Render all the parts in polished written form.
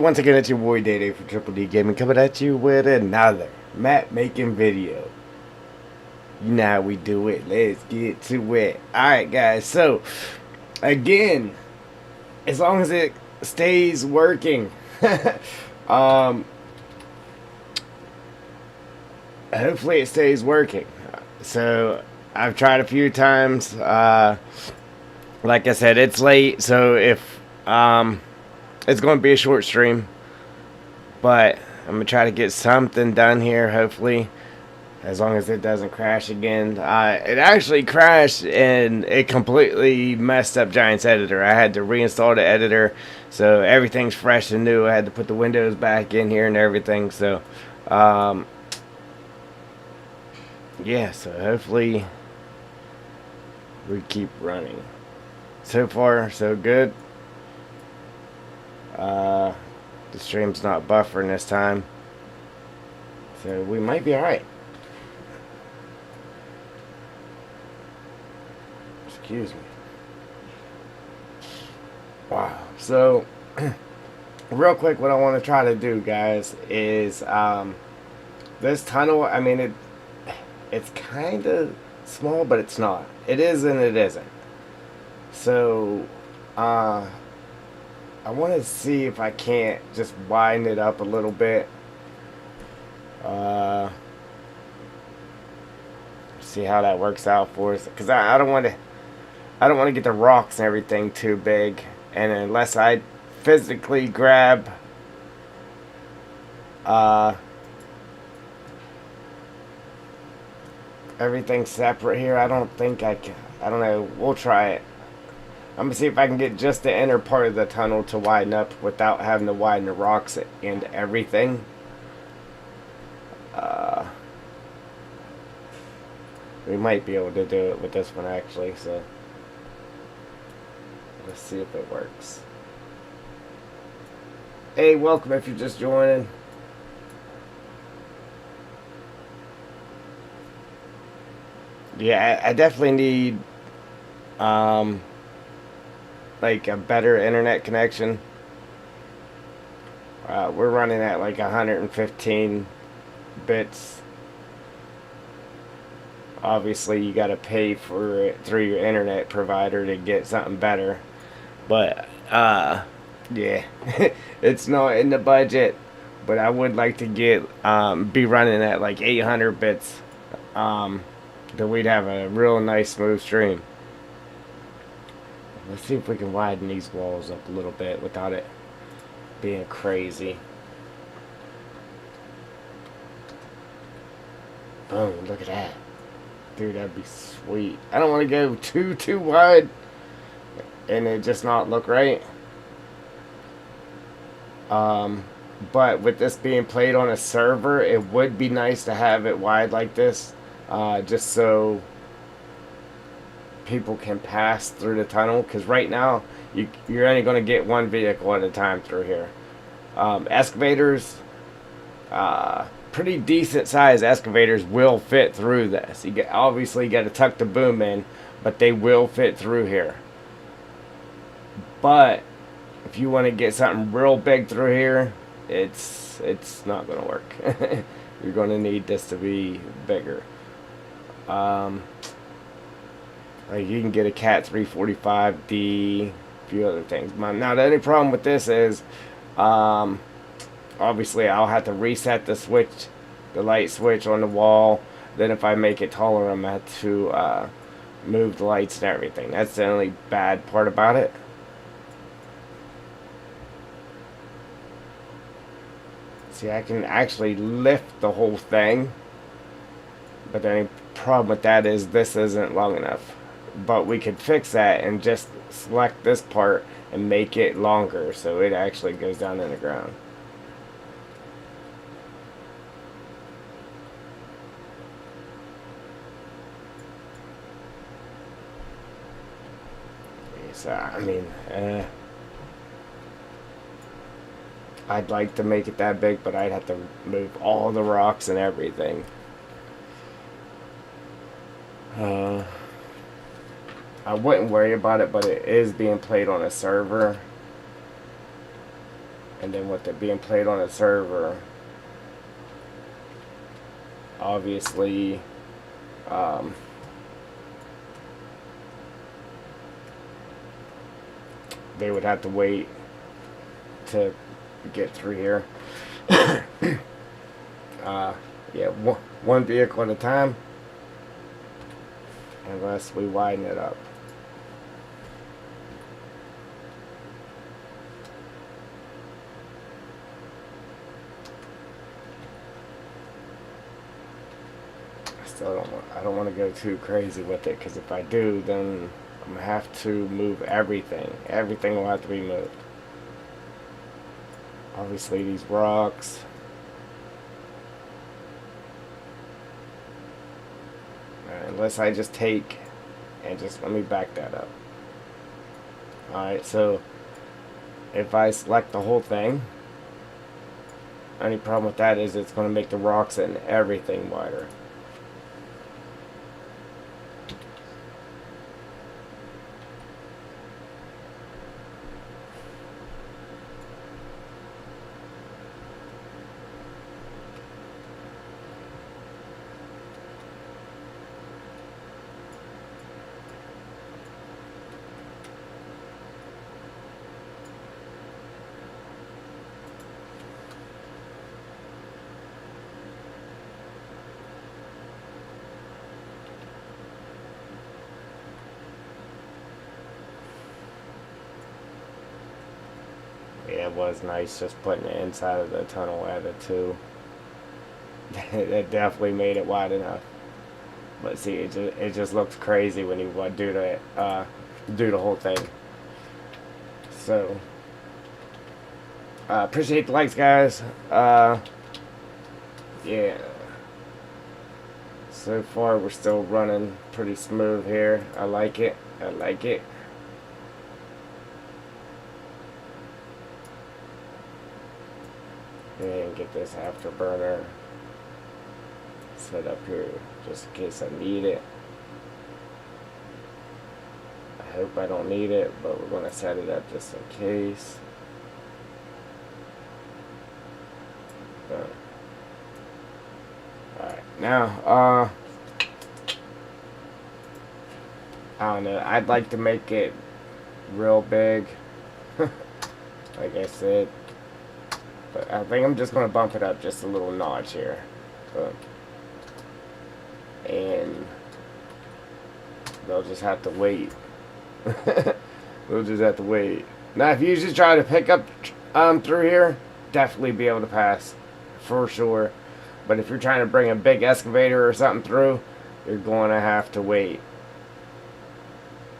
once again, it's your boy Day Day for Triple D Gaming coming at you with another map making video. You know how we do it. Let's get to it. Alright, guys. So, again, as long as it stays working, um, hopefully it stays working. So, I've tried a few times. Like I said, it's late, so if it's going to be a short stream, but I'm going to try to get something done here, hopefully, as long as it doesn't crash again. It actually crashed, and it completely messed up Giant's editor. I had to reinstall the editor, so everything's fresh and new. I had to put the windows back in here and everything, so, yeah, so hopefully we keep running. So far, so good. The stream's not buffering this time, so we might be alright. Excuse me. Wow. So, real quick, what I want to try to do, guys, is this tunnel. I mean, it's kind of small, but it's not. It is and it isn't. So, I want to see if I can't just widen it up a little bit. See how that works out for us, because I don't want to get the rocks and everything too big, and unless I physically grab everything separate here, I don't think I can. I don't know. We'll try it. I'm going to see if I can get just the inner part of the tunnel to widen up without having to widen the rocks and everything. We might be able to do it with this one, actually, so let's see if it works. Hey, welcome if you're just joining. Yeah, I definitely need like a better internet connection. We're running at like 115 bits. Obviously, you got to pay for it through your internet provider to get something better. But yeah, it's not in the budget. But I would like to get be running at like 800 bits. That we'd have a real nice smooth stream. Let's see if we can widen these walls up a little bit without it being crazy. Boom, look at that. Dude, that'd be sweet. I don't want to go too wide and it just not look right. But with this being played on a server, it would be nice to have it wide like this. Just so people can pass through the tunnel, because right now you're only going to get one vehicle at a time through here. Excavators, pretty decent size excavators will fit through this. Obviously you got to tuck the boom in, but they will fit through here. But if you want to get something real big through here, it's not going to work. You're going to need this to be bigger. Like you can get a Cat 345D, a few other things. Now the only problem with this is, obviously I'll have to reset the switch, the light switch on the wall. Then if I make it taller, I'm going to have to move the lights and everything. That's the only bad part about it. See, I can actually lift the whole thing, but the only problem with that is this isn't long enough. But we could fix that and just select this part and make it longer so it actually goes down in the ground. So, I mean, I'd like to make it that big, but I'd have to move all the rocks and everything. I wouldn't worry about it, but it is being played on a server. And then with it being played on a server, obviously, um, they would have to wait to get through here. Yeah, one vehicle at a time, unless we widen it up. I don't want to go too crazy with it, because if I do, then I'm gonna have to move everything. Everything will have to be moved. Obviously, these rocks. Unless I just take and just let me back that up. Alright, so if I select the whole thing, only problem with that is it's going to make the rocks and everything wider. Yeah, it was nice just putting the inside of the tunnel added too. It definitely made it wide enough. But see, it just looks crazy when you do the whole thing. So, appreciate the likes, guys. Yeah. So far, we're still running pretty smooth here. I like it. I like it. And get this afterburner set up here just in case I need it. I hope I don't need it, but we're going to set it up just in case. Alright, now, I don't know, I'd like to make it real big, like I said, but I think I'm just going to bump it up just a little notch here, and they'll just have to wait. We'll just have to wait. Now, if you just try to pick up through here, definitely be able to pass, for sure. But if you're trying to bring a big excavator or something through, you're going to have to wait.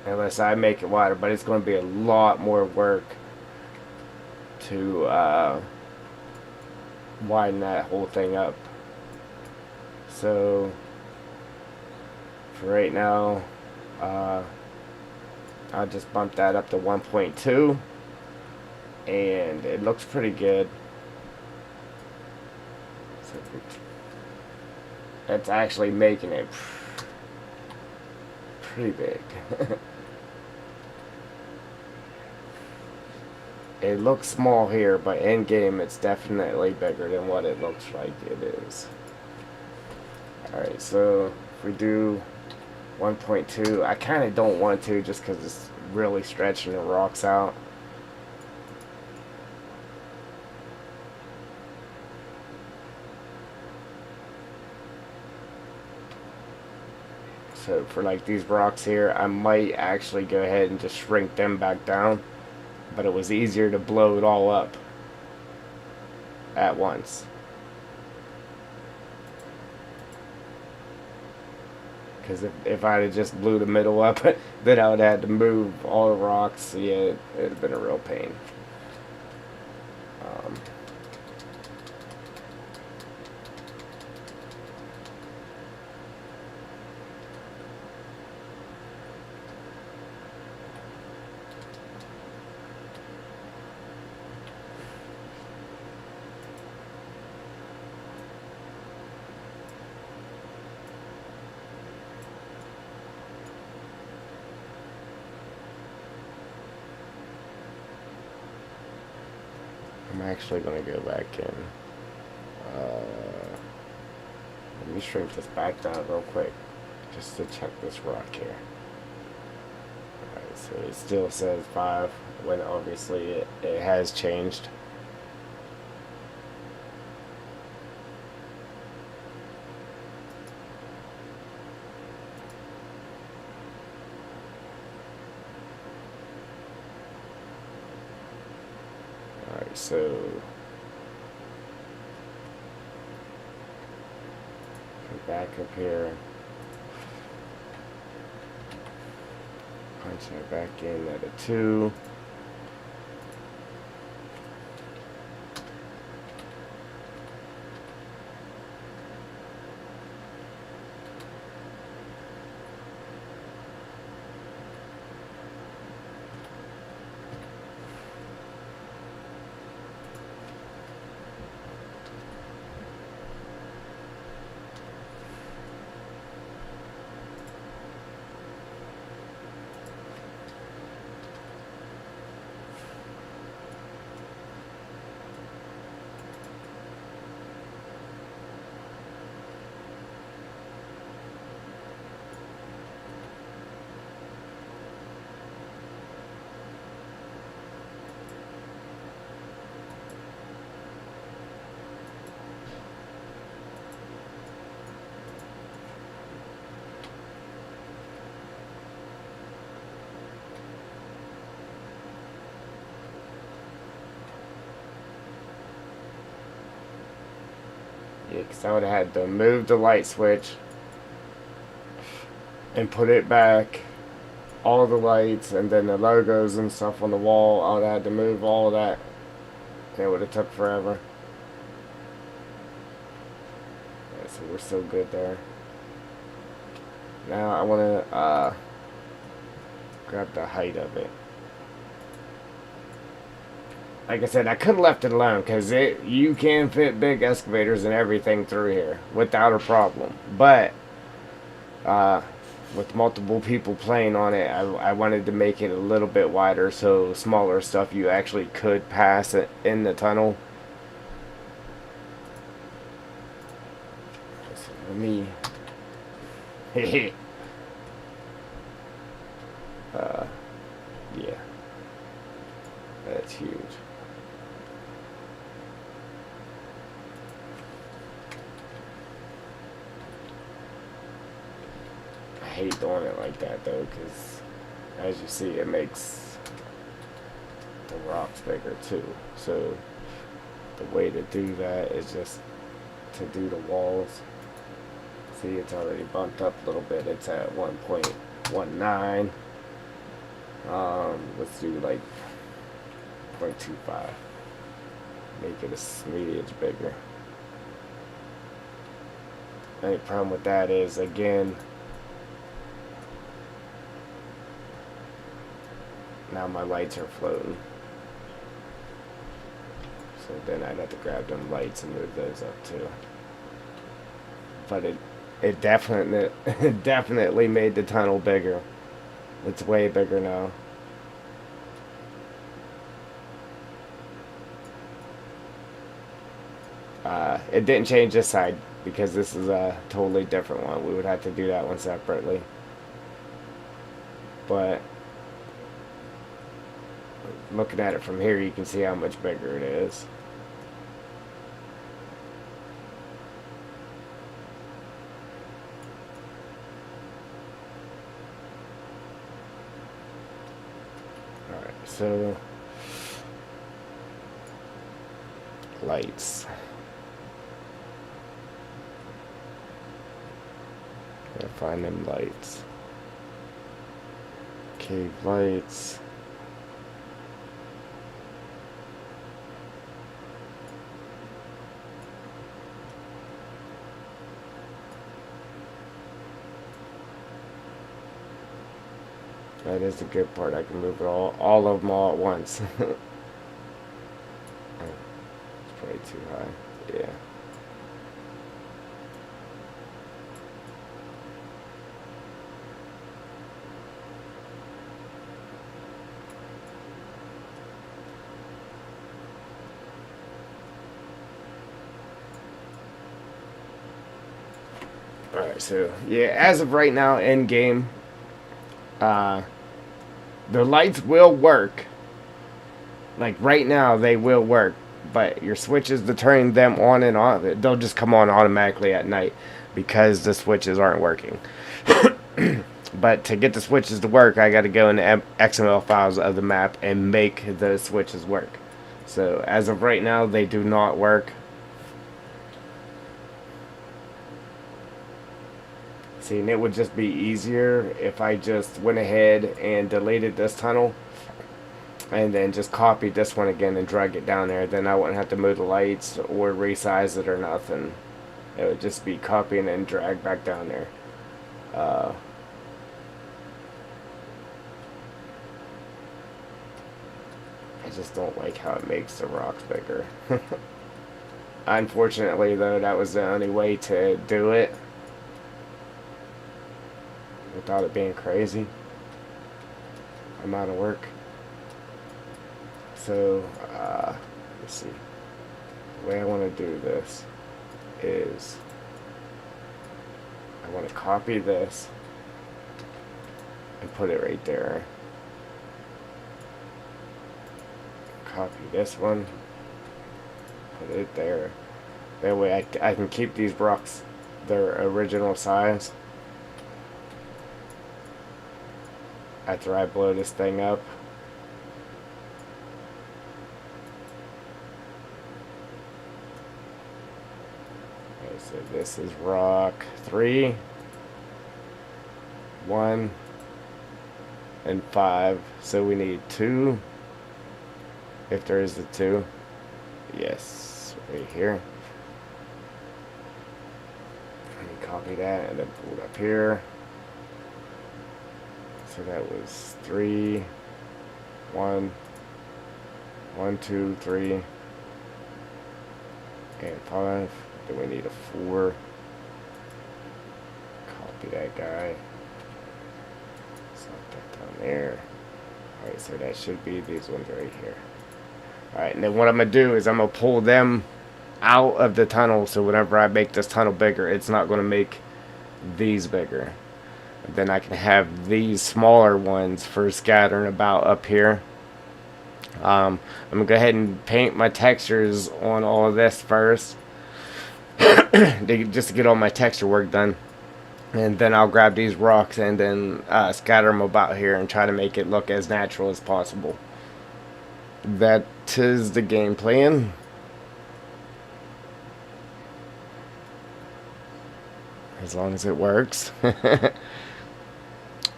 Unless I make it wider, but it's going to be a lot more work to widen that whole thing up. So, for right now, I'll just bump that up to 1.2, and it looks pretty good. So that's actually making it pretty big. It looks small here, but in game it's definitely bigger than what it looks like it is. Alright, so if we do 1.2, I kind of don't want to just because it's really stretching the rocks out. So for like these rocks here, I might actually go ahead and just shrink them back down. But it was easier to blow it all up at once. Because if I had just blew the middle up, then I would have had to move all the rocks. Yeah, it would have been a real pain. actually going to go back in. Let me shrink this back down real quick just to check this rock here. Alright, so it still says 5 when obviously it has changed. Alright, so back up here, punch that back in at a 2. Yeah, because I would have had to move the light switch and put it back, all the lights, and then the logos and stuff on the wall. I would have had to move all of that. It would have took forever. Yeah, so we're still good there. Now I want to grab the height of it. Like I said, I could have left it alone because you can fit big excavators and everything through here without a problem. But with multiple people playing on it, I wanted to make it a little bit wider so smaller stuff you actually could pass it in the tunnel. So let me... yeah. That's huge. I hate doing it like that though, because as you see, it makes the rocks bigger too. So the way to do that is just to do the walls. See, it's already bumped up a little bit. It's at 1.19. Let's do like 0.25. Make it a smidge bigger. Only problem with that is, again, now my lights are floating. So then I'd have to grab them lights and move those up too. But it definitely made the tunnel bigger. It's way bigger now. It didn't change this side because this is a totally different one. We would have to do that one separately. But looking at it from here, you can see how much bigger it is. Alright, so lights. Gotta find them lights. Cave lights. That is the good part. I can move it all of them all at once. It's probably too high. Yeah. Alright, so yeah, as of right now, in game, uh, the lights will work. Like right now, they will work, but your switches to turn them on and off, they'll just come on automatically at night because the switches aren't working. But to get the switches to work, I got to go in the XML files of the map and make those switches work. So as of right now, they do not work. See, and it would just be easier if I just went ahead and deleted this tunnel and then just copied this one again and drag it down there. Then I wouldn't have to move the lights or resize it or nothing. It would just be copy and then drag back down there. I just don't like how it makes the rocks bigger. Unfortunately, though, that was the only way to do it without it being crazy. I'm out of work. So, let's see. The way I want to do this is I want to copy this and put it right there. Copy this one, put it there. That way I can keep these rocks their original size after I blow this thing up. Okay, so this is rock 3, 1, and 5. So we need 2. If there is a 2. Yes, right here. Let me copy that and then pull it up here. So that was 3, 1, 1, 2, 3, and 5. Then we need a 4. Copy that guy. Select that down there. Alright, so that should be these ones right here. Alright, and then what I'm going to do is I'm going to pull them out of the tunnel, so whenever I make this tunnel bigger, it's not going to make these bigger. And then I can have these smaller ones for scattering about up here. I'm going to go ahead and paint my textures on all of this first, just to get all my texture work done. And then I'll grab these rocks and then scatter them about here and try to make it look as natural as possible. That is the game plan. As long as it works.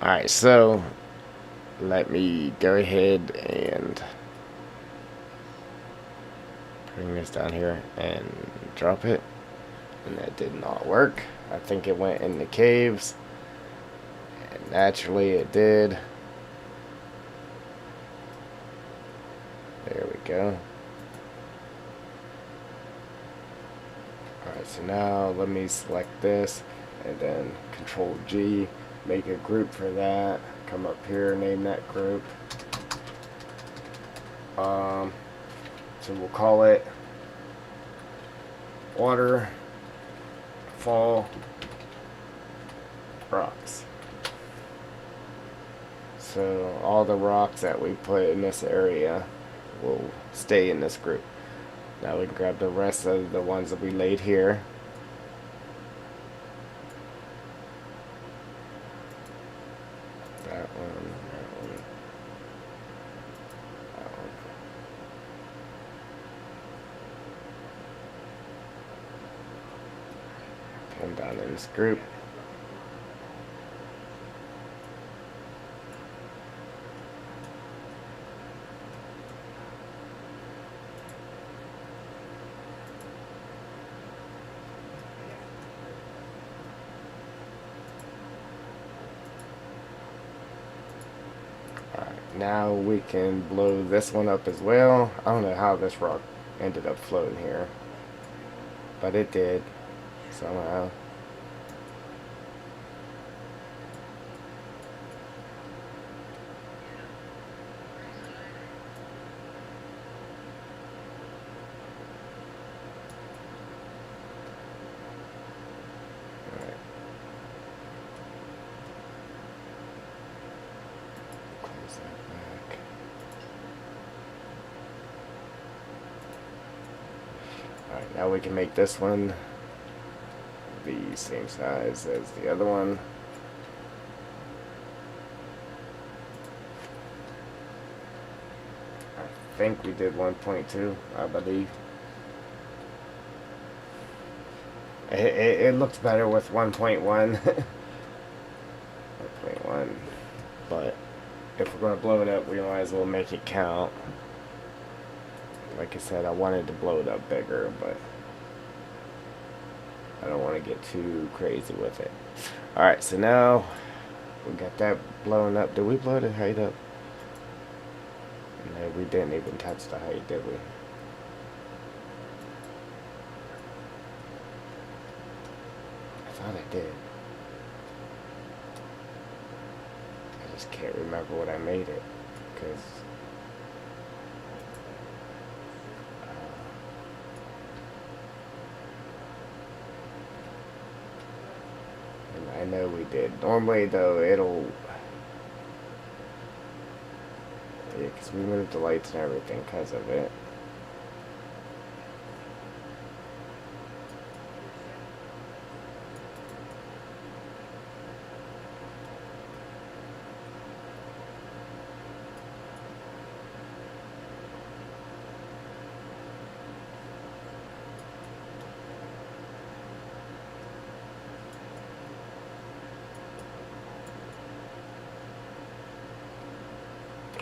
Alright, so let me go ahead and bring this down here and drop it. And that did not work. I think it went in the caves. And naturally it did. There we go. Alright, so now let me select this and then Control G, make a group for that. Come up here, name that group. So we'll call it waterfall rocks. So all the rocks that we put in this area will stay in this group. Now we can grab the rest of the ones that we laid here. That one, that one, that one. Put them down in this group. Now we can blow this one up as well. I don't know how this rock ended up floating here, but it did somehow. Now we can make this one the same size as the other one. I think we did 1.2, I believe. It looks better with 1.1. 1.1. But if we're going to blow it up, we might as well make it count. Like I said, I wanted to blow it up bigger, but I don't want to get too crazy with it. Alright, so now we got that blown up. Did we blow the height up? No, we didn't even touch the height, did we? I thought I did. I just can't remember what I made it, because I know we did. Normally, though, it'll... Yeah, because we moved the lights and everything because of it.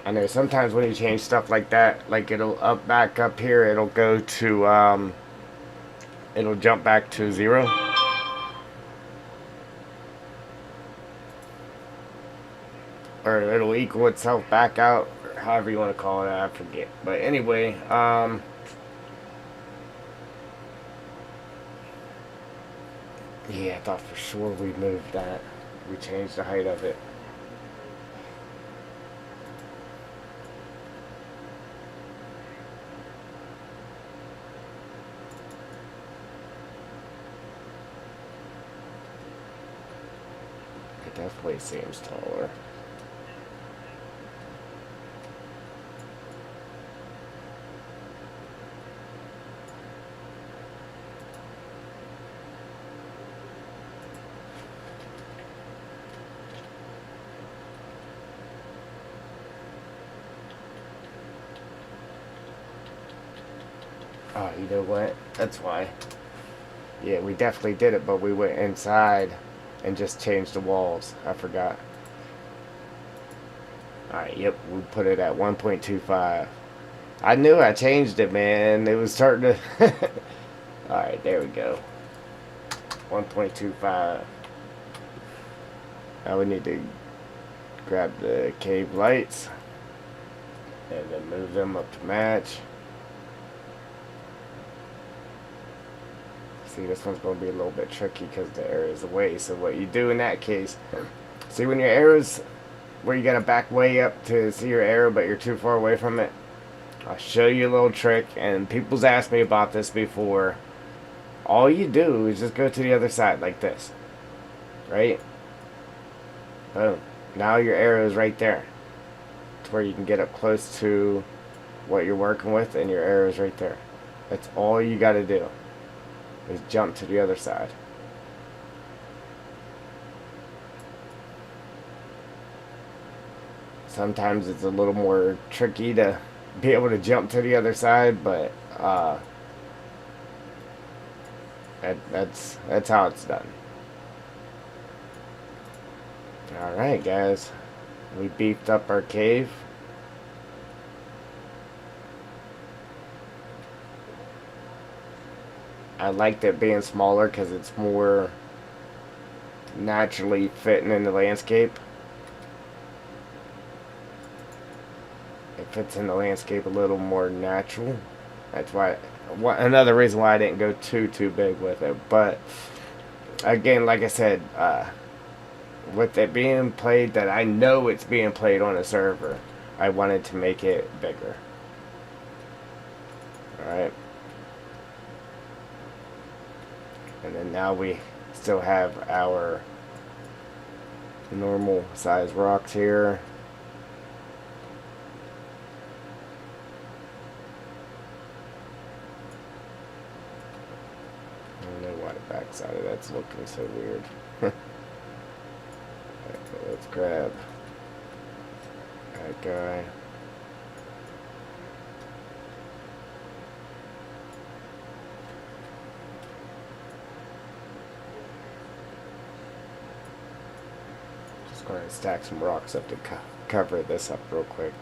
I know sometimes when you change stuff like that, like it'll back up here, it'll go to, it'll jump back to 0. Or it'll equal itself back out, or however you want to call it, I forget. But anyway, yeah, I thought for sure we moved that. We changed the height of it. It definitely seems taller. Oh, you know what? That's why. Yeah, we definitely did it, but we went inside and just changed the walls. I forgot. Alright, yep, we put it at 1.25. I knew I changed it, man. It was starting to... Alright, there we go. 1.25. Now we need to grab the cave lights and then move them up to match. See, this one's going to be a little bit tricky because the arrow is away. So what you do in that case, see when your arrow's where you got to back way up to see your arrow, but you're too far away from it. I'll show you a little trick, and people's asked me about this before. All you do is just go to the other side like this, right? Boom. Now your arrow is right there. It's where you can get up close to what you're working with, and your arrow is right there. That's all you got to do. Is jump to the other side. Sometimes it's a little more tricky to be able to jump to the other side, but that's how it's done. Alright guys, we beefed up our cave. I liked it being smaller because it's more naturally fitting in the landscape. It fits in the landscape a little more natural. That's why, another reason why I didn't go too big with it. But again, like I said, with it being played, that I know it's being played on a server, I wanted to make it bigger. Alright. And then now we still have our normal size rocks here. backside of that's looking so weird. Okay, let's grab that guy. Just going to stack some rocks up to cover this up real quick.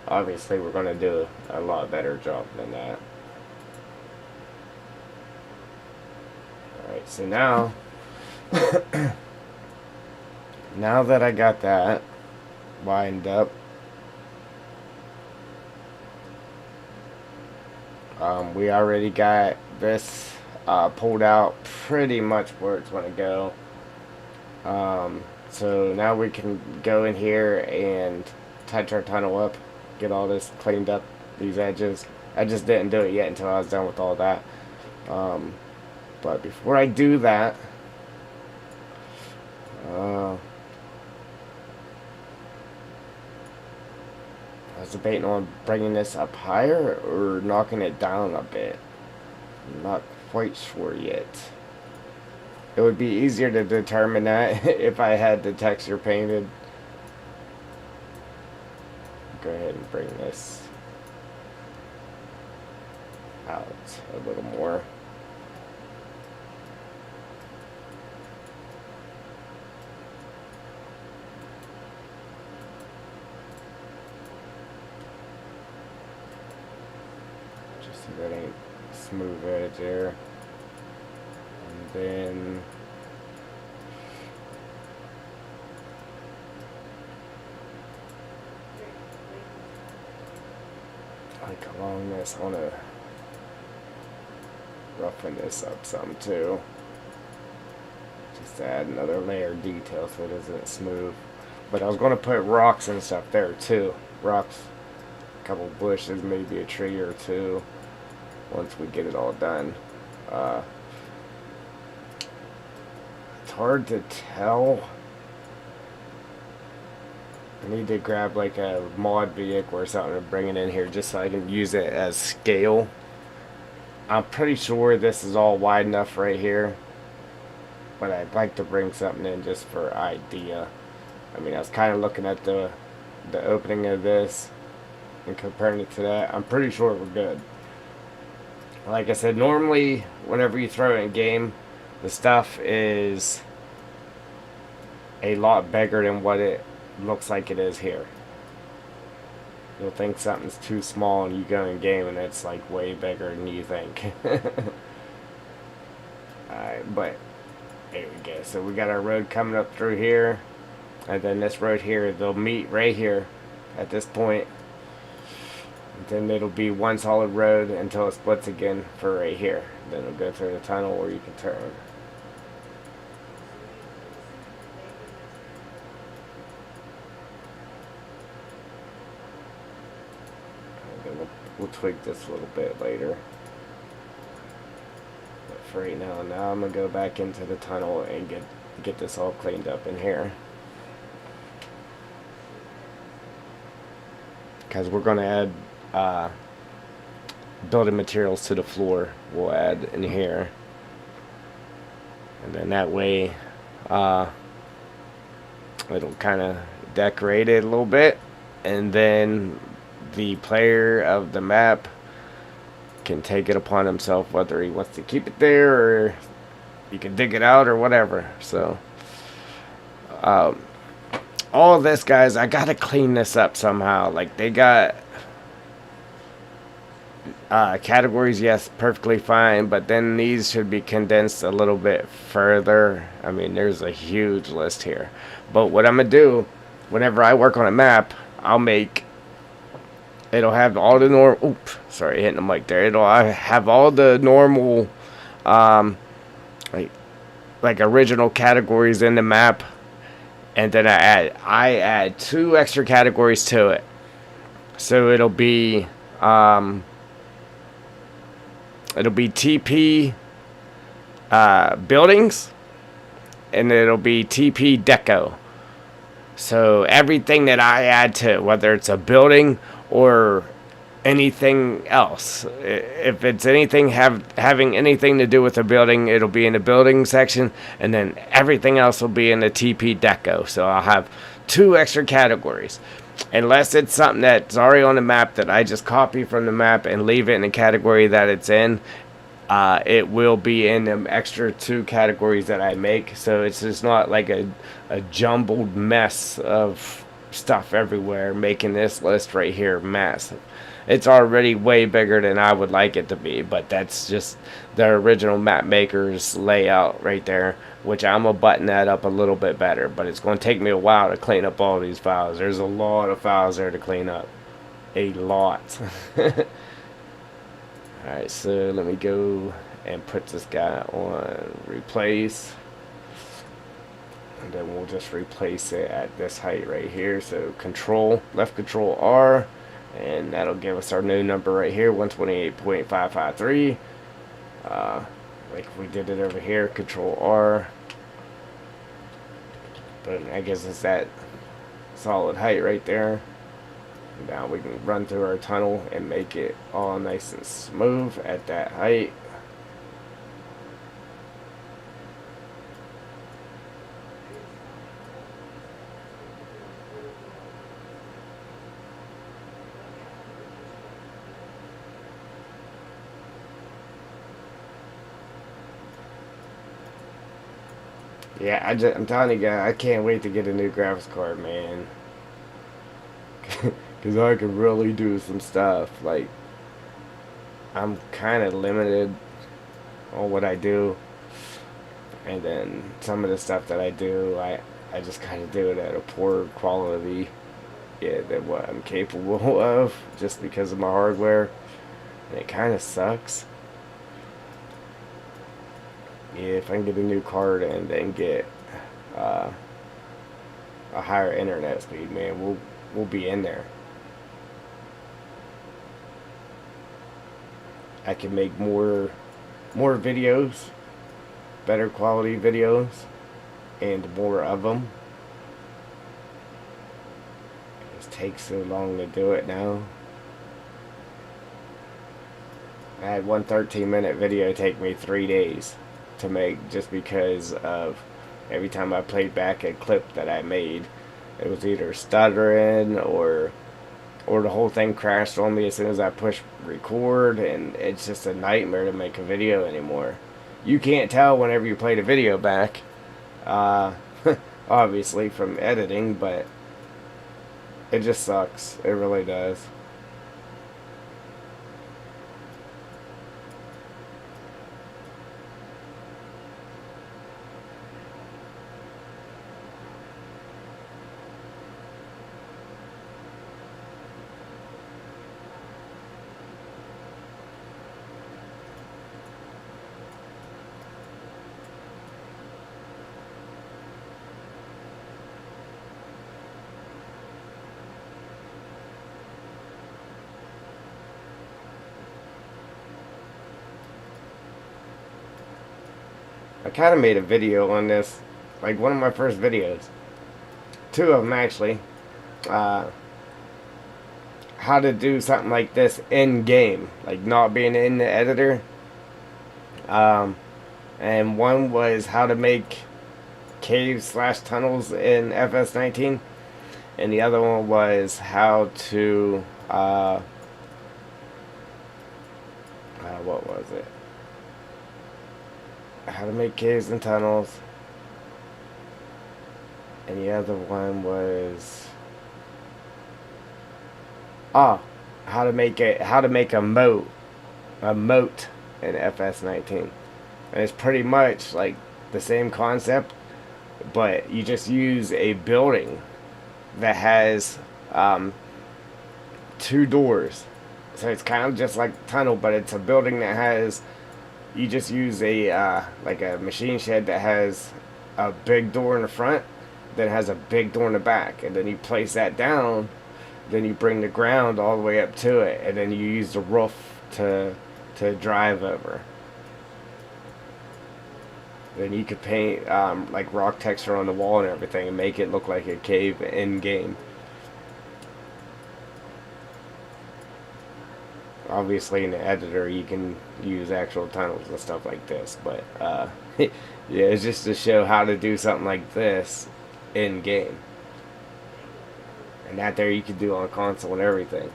Obviously, we're going to do a lot better job than that. Alright, so now, now that I got that lined up, we already got this pulled out pretty much where it's going to go. So now we can go in here and touch our tunnel up, get all this cleaned up, these edges. I just didn't do it yet until I was done with all that. But before I do that, I was debating on bringing this up higher or knocking it down a bit. I'm not quite sure yet. It would be easier to determine that if I had the texture painted. Go ahead and bring this out a little more. Just so that ain't smooth edge there. And then like along this, I want to roughen this up some too. Just to add another layer of detail so it isn't smooth. But I was going to put rocks and stuff there too. Rocks, a couple bushes, maybe a tree or two once we get it all done. It's hard to tell. I need to grab like a mod vehicle or something and bring it in here just so I can use it as scale. I'm pretty sure this is all wide enough right here, but I'd like to bring something in just for idea. I mean, I was kind of looking at the opening of this and comparing it to that. I'm pretty sure we're good. Like I said, normally whenever you throw it in game, the stuff is a lot bigger than what it looks like it is here. You'll think something's too small and you go in game and it's like way bigger than you think. Alright, but there we go. So we got our road coming up through here, and then this road here, they'll meet right here at this point. And then it'll be one solid road until it splits again for right here. Then it'll go through the tunnel where you can turn. We'll tweak this a little bit later. But for right now, I'm gonna go back into the tunnel and get this all cleaned up in here. because we're going to add building materials to the floor. We'll add in here, and then that way it'll kind of decorate it a little bit, and then the player of the map can take it upon himself whether he wants to keep it there or you can dig it out or whatever. So all of this, guys, I gotta clean this up somehow. Like, they got categories, yes, perfectly fine, but then these should be condensed a little bit further. I mean, there's a huge list here, but what I'm gonna do whenever I work on a map, it'll have all the sorry, hitting the mic there. It'll have all the normal like original categories in the map, and then I add 2 extra categories to it. So it'll be TP buildings, and it'll be TP deco. So everything that I add to it, whether it's a building or anything else, if it's anything having anything to do with a building, it'll be in the building section, and then everything else will be in the TP deco. So I'll have 2 extra categories, unless it's something that's already on the map that I just copy from the map and leave it in the category that it's in. It will be in them extra 2 categories that I make, so it's just not like a jumbled mess of stuff everywhere, making this list right here massive. It's already way bigger than I would like it to be, but that's just the original map maker's layout right there, which I'm going to button that up a little bit better, but it's going to take me a while to clean up all these files. There's a lot of files there to clean up. A lot. Alright, so let me go and put this guy on replace. And then we'll just replace it at this height right here. So left control R, and that'll give us our new number right here, 128.553. Like we did it over here, control R. But I guess it's that solid height right there. Now we can run through our tunnel and make it all nice and smooth at that height. Yeah, I'm telling you guys, I can't wait to get a new graphics card, man. Because I can really do some stuff. Like, I'm kind of limited on what I do. And then some of the stuff that I do, I just kind of do it at a poor quality, than what I'm capable of, just because of my hardware. And it kind of sucks. Yeah, if I can get a new card and then get a higher internet speed, man, we'll be in there. I can make more videos, better quality videos, and more of them. It just takes so long to do it now. I had one 13-minute video take me 3 days to make, just because of every time I played back a clip that I made, it was either stuttering or the whole thing crashed on me as soon as I pushed record, and it's just a nightmare to make a video anymore. You can't tell whenever you play the video back, obviously from editing, but it just sucks. It really does. I kind of made a video on this, like one of my first videos. 2 of them actually. I how to do something like this in game, like not being in the editor. Um, and one was how to make caves slash tunnels in FS19, and the other one was how to what was it? How to make caves and tunnels, and the other one was how to make a moat in FS19, and it's pretty much like the same concept, but you just use a building that has two doors. So it's kind of just like a tunnel, but it's a building that has. You just use a like a machine shed that has a big door in the front, then has a big door in the back, and then you place that down. Then you bring the ground all the way up to it, and then you use the roof to drive over. Then you could paint like rock texture on the wall and everything, and make it look like a cave in game. Obviously, in the editor, you can use actual tunnels and stuff like this, but yeah, it's just to show how to do something like this in game, and that there you can do on console and everything.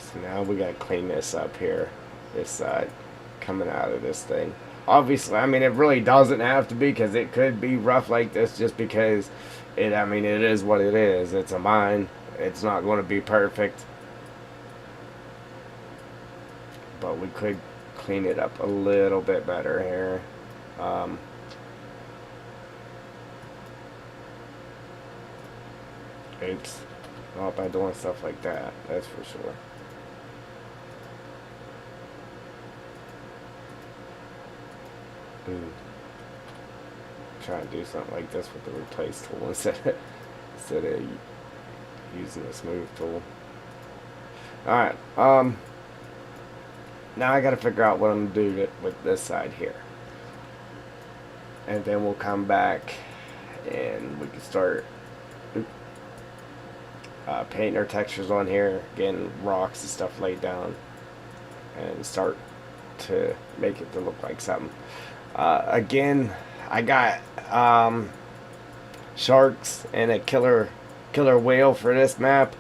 So now we gotta clean this up here, this side coming out of this thing. Obviously, I mean, it really doesn't have to be, because it could be rough like this just because I mean, it is what it is. It's a mine. It's not going to be perfect. But we could clean it up a little bit better here. Oops. Not by doing stuff like that, that's for sure. Ooh. Try to do something like this with the replace tool instead of using the smooth tool. Alright, now I gotta figure out what I'm gonna do with this side here. And then we'll come back and we can start painting our textures on here, getting rocks and stuff laid down, and start to make it to look like something. Again, I got sharks and a killer whale for this map.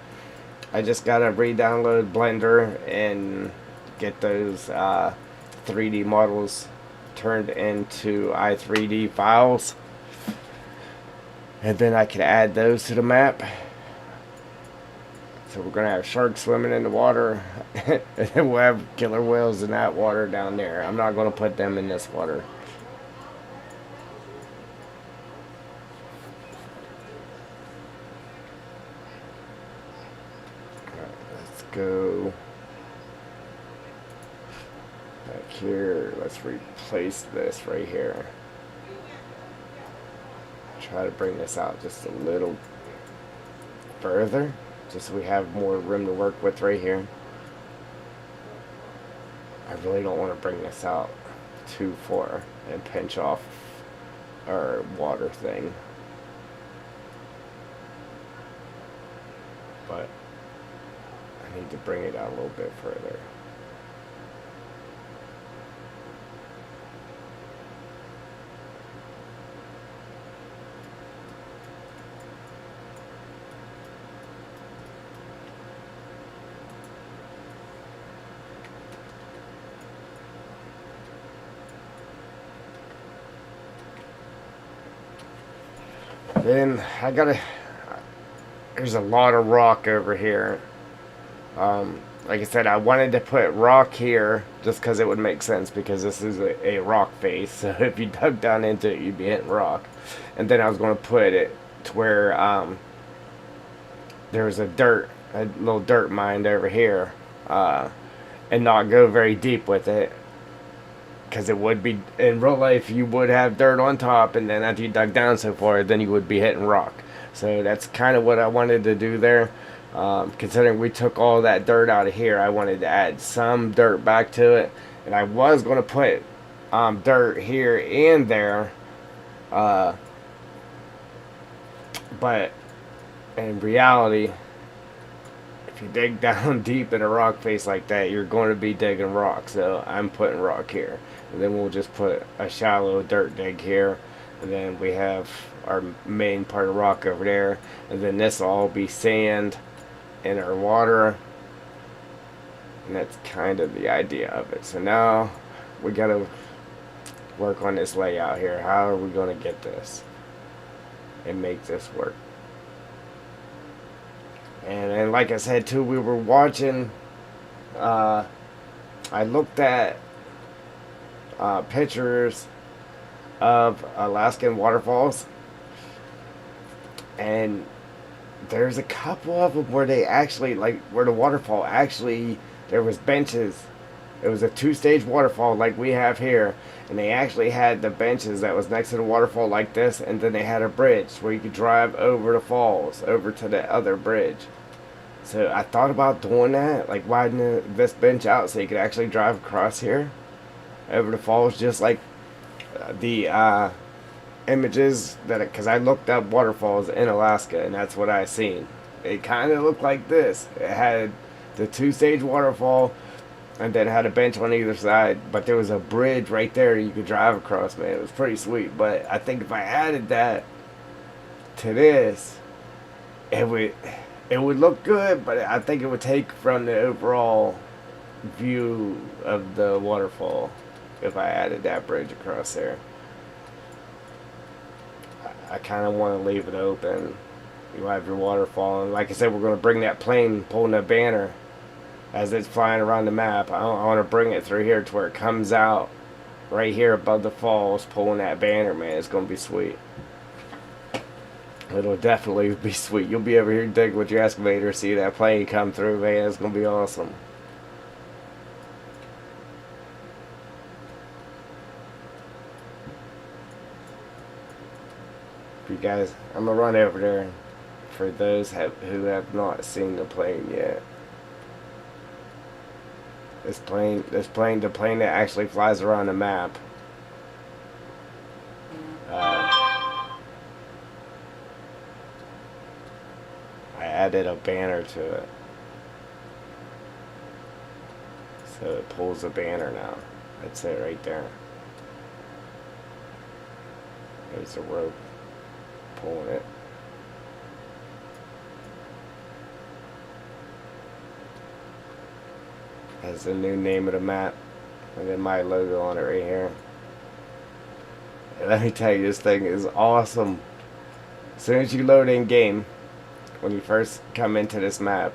I just gotta re-download Blender and get those 3D models turned into i3D files, and then I can add those to the map. So we're gonna have sharks swimming in the water, and then we'll have killer whales in that water down there. I'm not gonna put them in this water. Let's go back here. Let's replace this right here. Try to bring this out just a little further, just so we have more room to work with right here. I really don't want to bring this out too far and pinch off our water thing, but I need to bring it out a little bit further. Then I gotta, there's a lot of rock over here. Like I said, I wanted to put rock here just because it would make sense, because this is a rock face. So if you dug down into it, you'd be hitting rock. And then I was going to put it to where there's a little dirt mine over here, and not go very deep with it. Because it would be, in real life, you would have dirt on top, and then after you dug down so far, then you would be hitting rock. So that's kind of what I wanted to do there. Considering we took all that dirt out of here, I wanted to add some dirt back to it, and I was going to put dirt here and there, uh, but in reality, if you dig down deep in a rock face like that, you're going to be digging rock. So I'm putting rock here, and then we'll just put a shallow dirt dig here, and then we have our main part of rock over there, and then this will all be sand in our water, and that's kind of the idea of it. So now we got to work on this layout here. How are we going to get this and make this work? And then, like I said too, we were watching, I looked at pictures of Alaskan waterfalls, and there's a couple of them where they actually, like, where the waterfall actually, there was benches. It was a 2-stage waterfall like we have here, and they actually had the benches that was next to the waterfall like this, and then they had a bridge where you could drive over the falls, over to the other bridge. So I thought about doing that, like widening this bench out so you could actually drive across here over the falls, just like the images that, because I looked up waterfalls in Alaska, and that's what I seen. It kind of looked like this. It had the 2-stage waterfall, and then had a bench on either side, but there was a bridge right there you could drive across. Man, it was pretty sweet. But I think if I added that to this, it would look good, but I think it would take from the overall view of the waterfall if I added that bridge across there. I kind of want to leave it open. You have your waterfall, and like I said, we're going to bring that plane pulling the banner as it's flying around the map. I want to bring it through here to where it comes out right here above the falls, pulling that banner. Man, it's going to be sweet. It'll definitely be sweet. You'll be over here digging with your excavator, see that plane come through. Man, it's going to be awesome. You guys, I'm going to run over there for those who have not seen the plane yet. The plane that actually flies around the map. I added a banner to it, so it pulls a banner now. That's it right there. There's a rope pulling it. Has the new name of the map, and then my logo on it right here. And let me tell you, this thing is awesome. As soon as you load in game, when you first come into this map,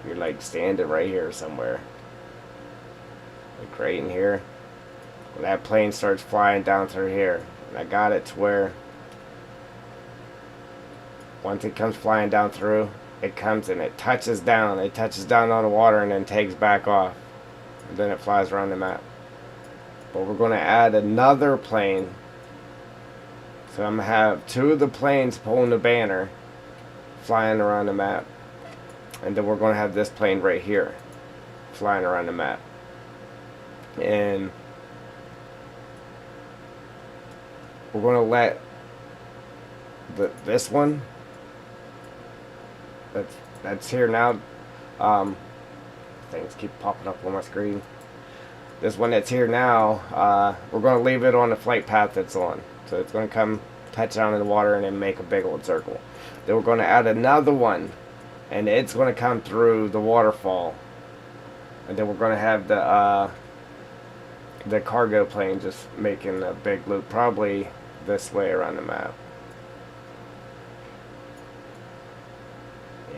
you're like standing right here somewhere, like right in here. When that plane starts flying down through here, and I got it to where once it comes flying down through, it comes and it touches down on the water, and then takes back off, and then it flies around the map. But we're going to add another plane, so I'm going to have 2 of the planes pulling the banner flying around the map, and then we're going to have this plane right here flying around the map. And we're going to let this one that's here now, things keep popping up on my screen. This one that's here now, we're going to leave it on the flight path that's on, so it's going to come touch down in the water and then make a big old circle. Then we're going to add another one, and it's going to come through the waterfall, and then we're going to have the cargo plane just making a big loop, probably this way around the map.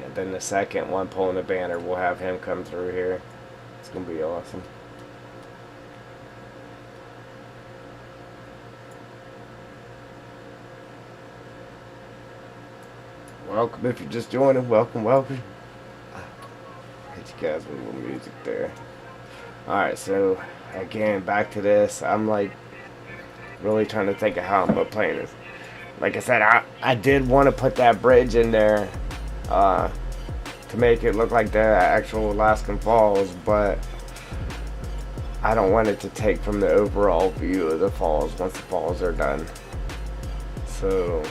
And then the second one pulling the banner, we'll have him come through here. It's going to be awesome. Welcome if you're just joining. Welcome. Hit you guys with a little music there. Alright, so again, back to this. I'm like really trying to think of how I'm going to play this. Like I said, I did want to put that bridge in there uh, to make it look like the actual Alaskan Falls, but I don't want it to take from the overall view of the falls once the falls are done. So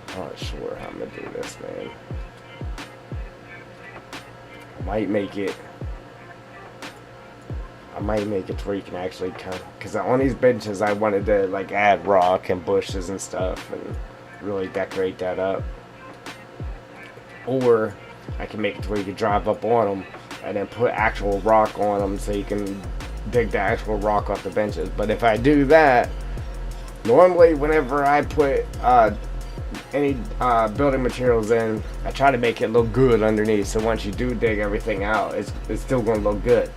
I'm not sure how I'm gonna do this, man. I might make it to where you can actually come, because on these benches I wanted to like add rock and bushes and stuff and really decorate that up. Or I can make it to where you can drive up on them and then put actual rock on them so you can dig the actual rock off the benches. But if I do that, normally whenever I put any building materials in, I try to make it look good underneath, so once you do dig everything out, it's still going to look good.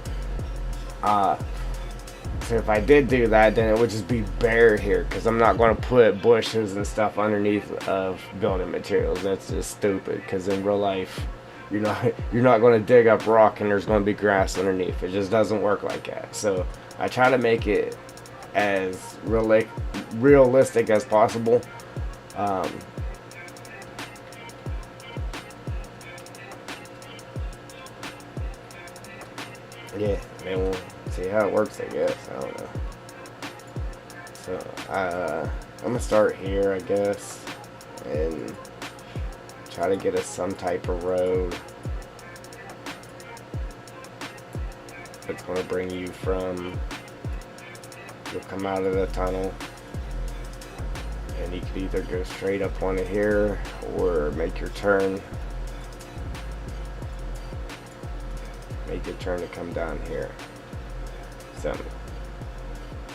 So if I did do that, then it would just be bare here, because I'm not going to put bushes and stuff underneath of building materials. That's just stupid, because in real life you're not going to dig up rock and there's going to be grass underneath. It just doesn't work like that. So I try to make it as realistic as possible. Yeah, I mean, we'll see how it works, I guess. I don't know. So, I'm gonna start here, I guess, and try to get us some type of road that's gonna bring you from, you'll come out of the tunnel, and you could either go straight up onto here, or make your turn to come down here. So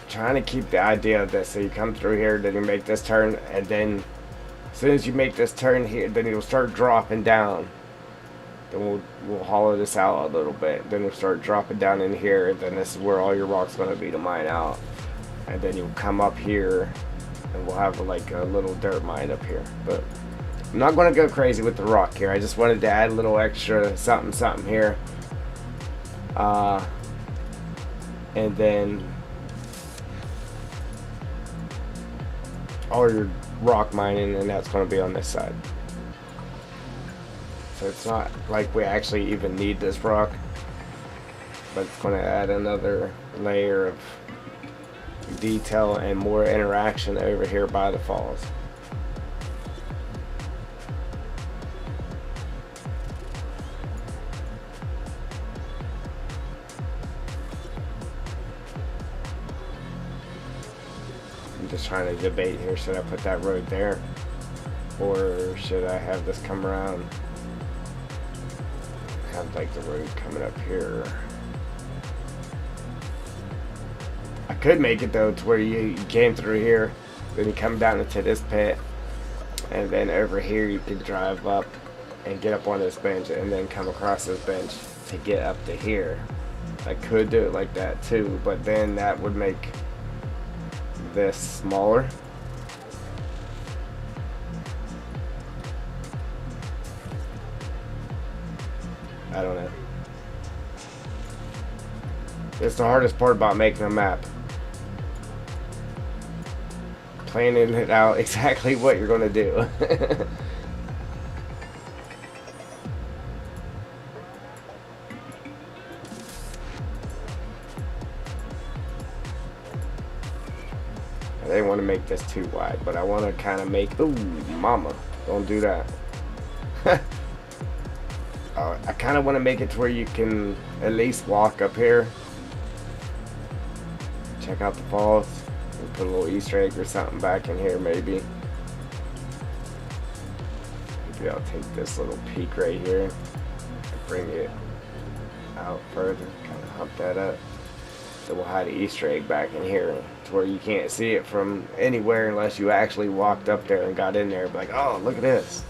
trying to keep the idea of this, so you come through here, then you make this turn, and then as soon as you make this turn here, then you'll start dropping down. Then we'll hollow this out a little bit, then you'll start dropping down in here, and then this is where all your rock's going to be to mine out. And then you'll come up here and we'll have like a little dirt mine up here. But I'm not going to go crazy with the rock here. I just wanted to add a little extra something here. And then all your rock mining, and that's going to be on this side. So it's not like we actually even need this rock, but it's going to add another layer of detail and more interaction over here by the falls. I'm just trying to debate here, should I put that road there, or should I have this come around, have like the road coming up here. I could make it though to where you came through here, then you come down into this pit, and then over here you can drive up and get up on this bench, and then come across this bench to get up to here. I could do it like that too, but then that would make this smaller. I don't know. It's the hardest part about making a map. Planning it out exactly what you're going to do. I didn't want to make this too wide, but I want to kind of make... Ooh, mama. Don't do that. I kind of want to make it to where you can at least walk up here. Check out the falls. And put a little Easter egg or something back in here, maybe. Maybe I'll take this little peak right here and bring it out further. Kind of hump that up. So we'll hide the Easter egg back in here to where you can't see it from anywhere unless you actually walked up there and got in there and be like, oh, look at this.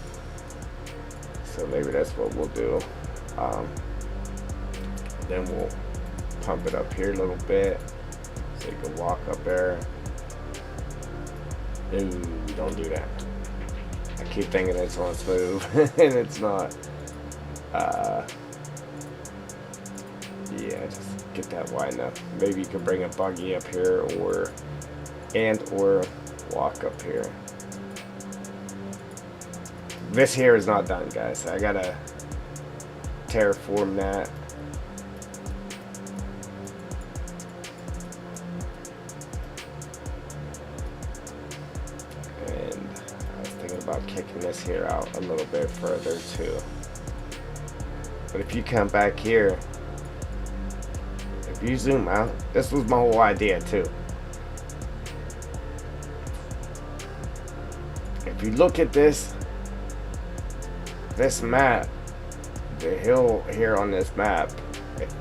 So maybe that's what we'll do. Then we'll pump it up here a little bit so you can walk up there. Ooh, don't do that. I keep thinking it's on smooth and it's not. Yeah, just get that wide enough. Maybe you could bring a buggy up here, or walk up here. This here is not done, guys. I gotta terraform that. And I was thinking about kicking this here out a little bit further too. But if you come back here, if you zoom out, this was my whole idea too. If you look at this map, the hill here on this map,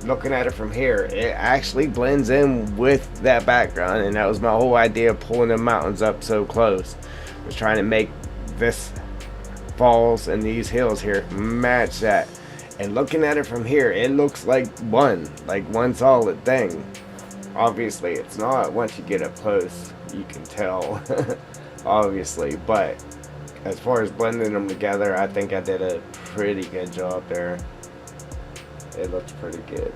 looking at it from here, it actually blends in with that background, and that was my whole idea of pulling the mountains up so close. Was trying to make this falls and these hills here match that. And looking at it from here, it looks like one solid thing. Obviously it's not. Once you get up close, you can tell. Obviously, but as far as blending them together, I think I did a pretty good job there. It looks pretty good.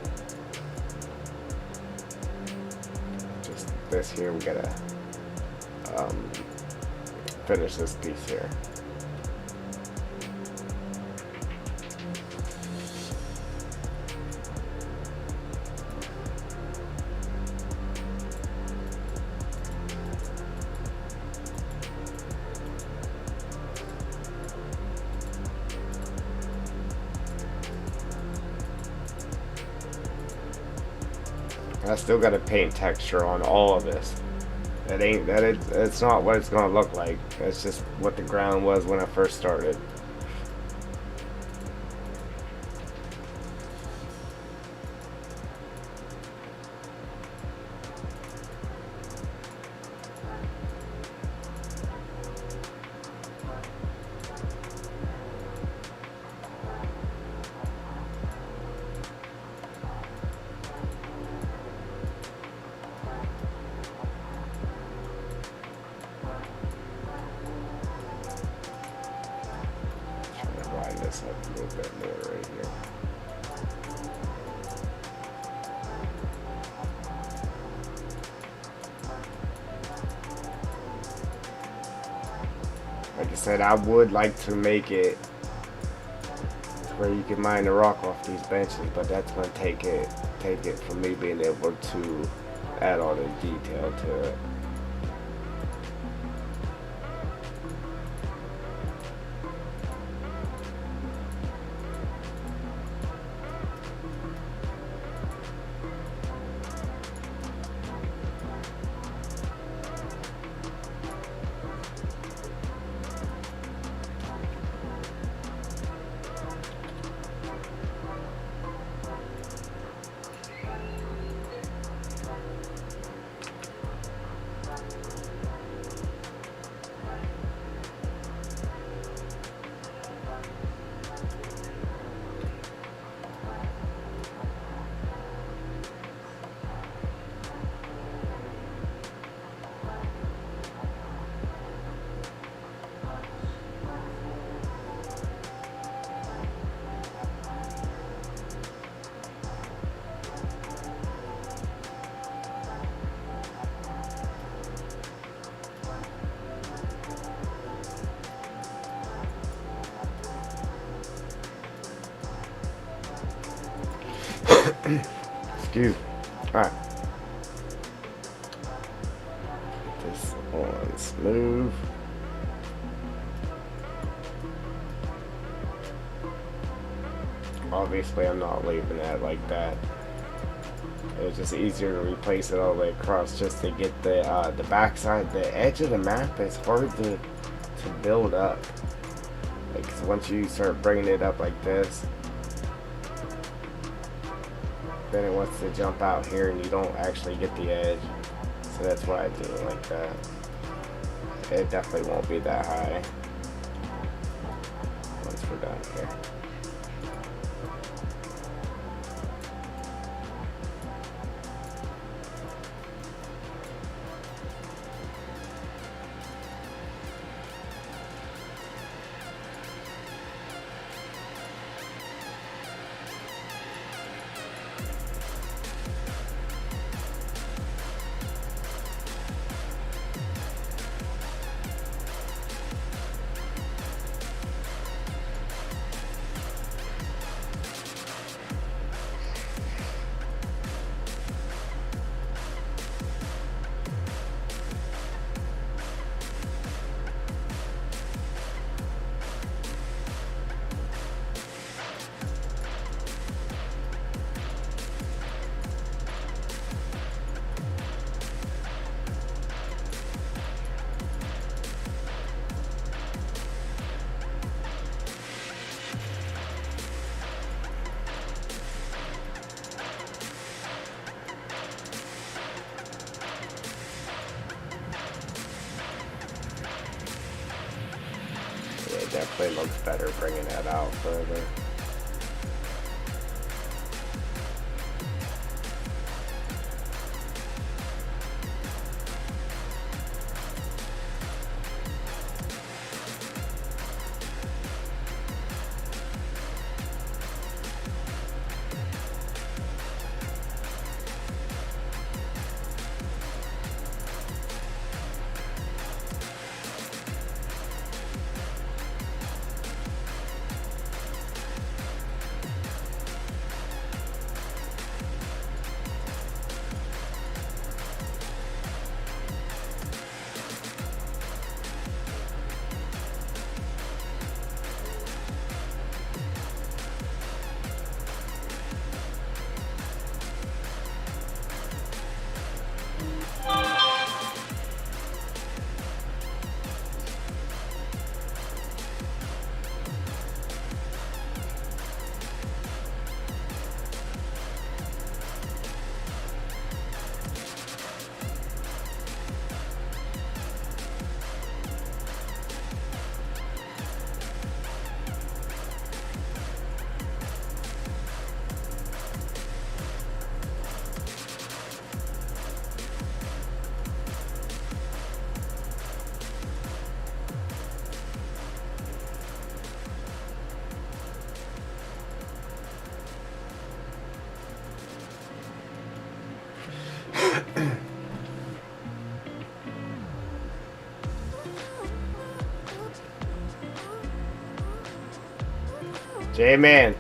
Just this here, we gotta finish this piece here. I still got to paint texture on all of this. It's not what it's gonna look like. It's just what the ground was when I first started. This up a little bit more right here. Like I said, I would like to make it where you can mine the rock off these benches, but that's gonna take it from me being able to add all the detail to it. Excuse me. Alright. Put this on smooth. Obviously I'm not leaving that like that. It was just easier to replace it all the way across just to get the backside. The edge of the map is hard to build up. Like, 'cause once you start bringing it up like this, then it wants to jump out here and you don't actually get the edge. So that's why I do it like that. It definitely won't be that high once we're done here. definitely looks better bringing that out further. J-Man,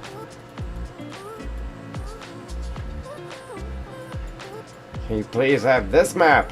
can you please have this map?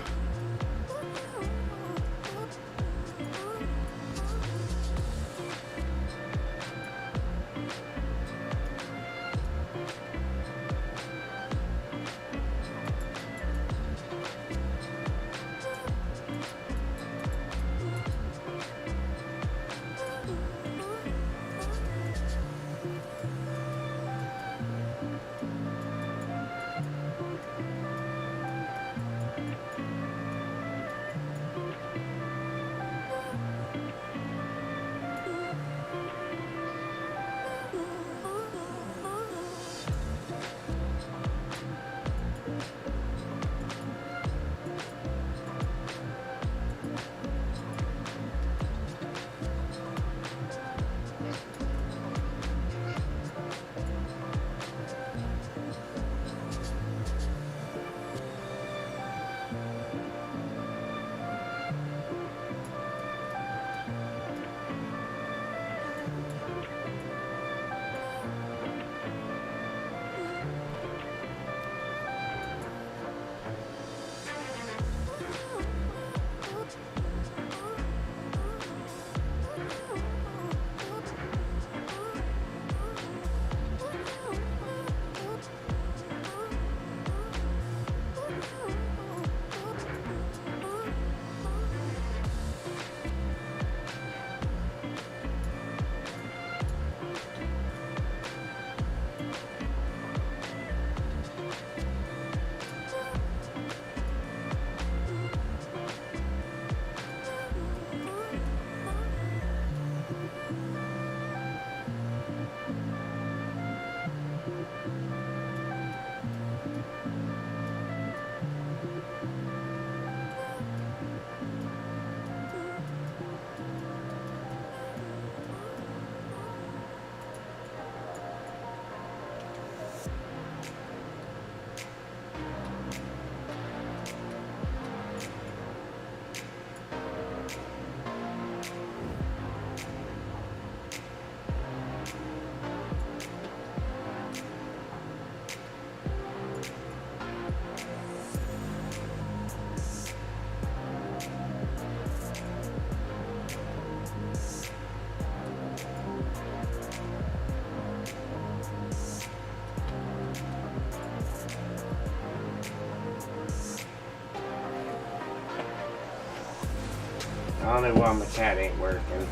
I don't know why my cat ain't working.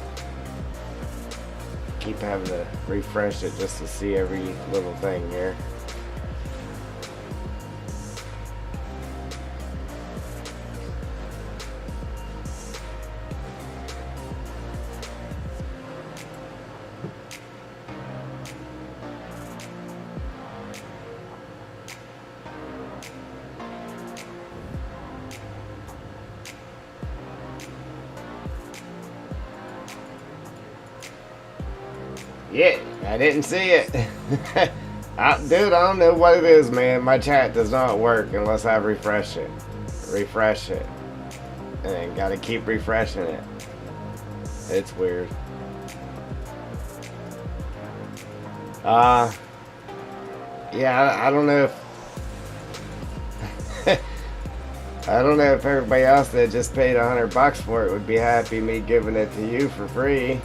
Keep having to refresh it just to see every little thing here. Yeah, I didn't see it. Dude, I don't know what it is, man. My chat does not work unless I refresh it. Refresh it. And gotta keep refreshing it. It's weird. Uh, yeah, I don't know if I don't know if everybody else that just paid $100 for it would be happy me giving it to you for free.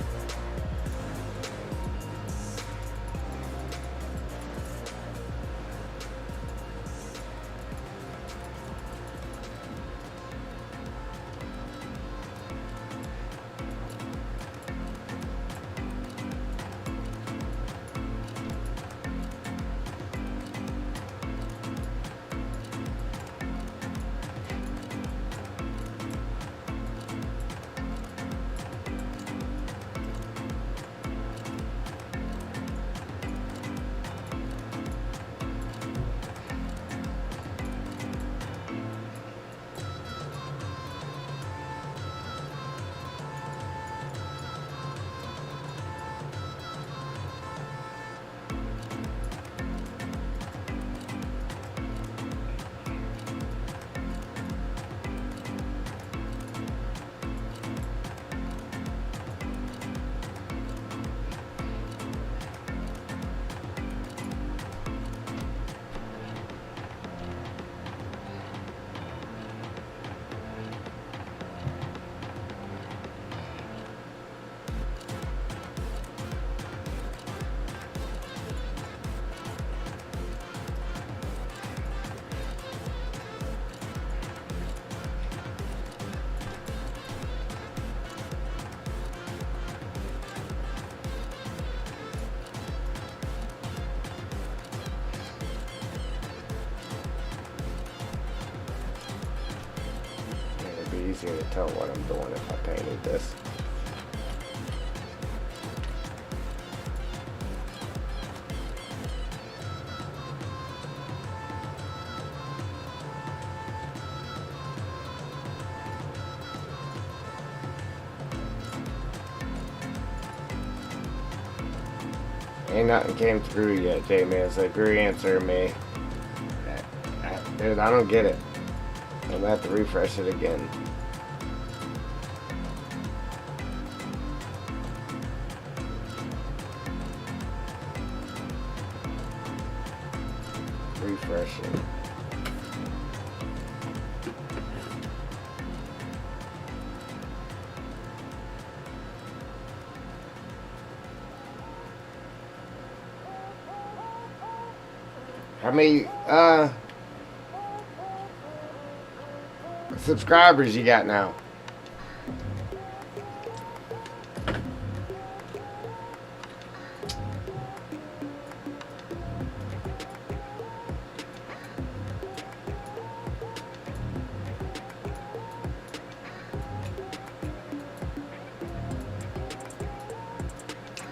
It'd be easier to tell what I'm doing if I painted this. Ain't nothing came through yet, J-Man, so agree answer me. Dude, I don't get it. I'm gonna have to refresh it again. Refreshing. How many subscribers you got now?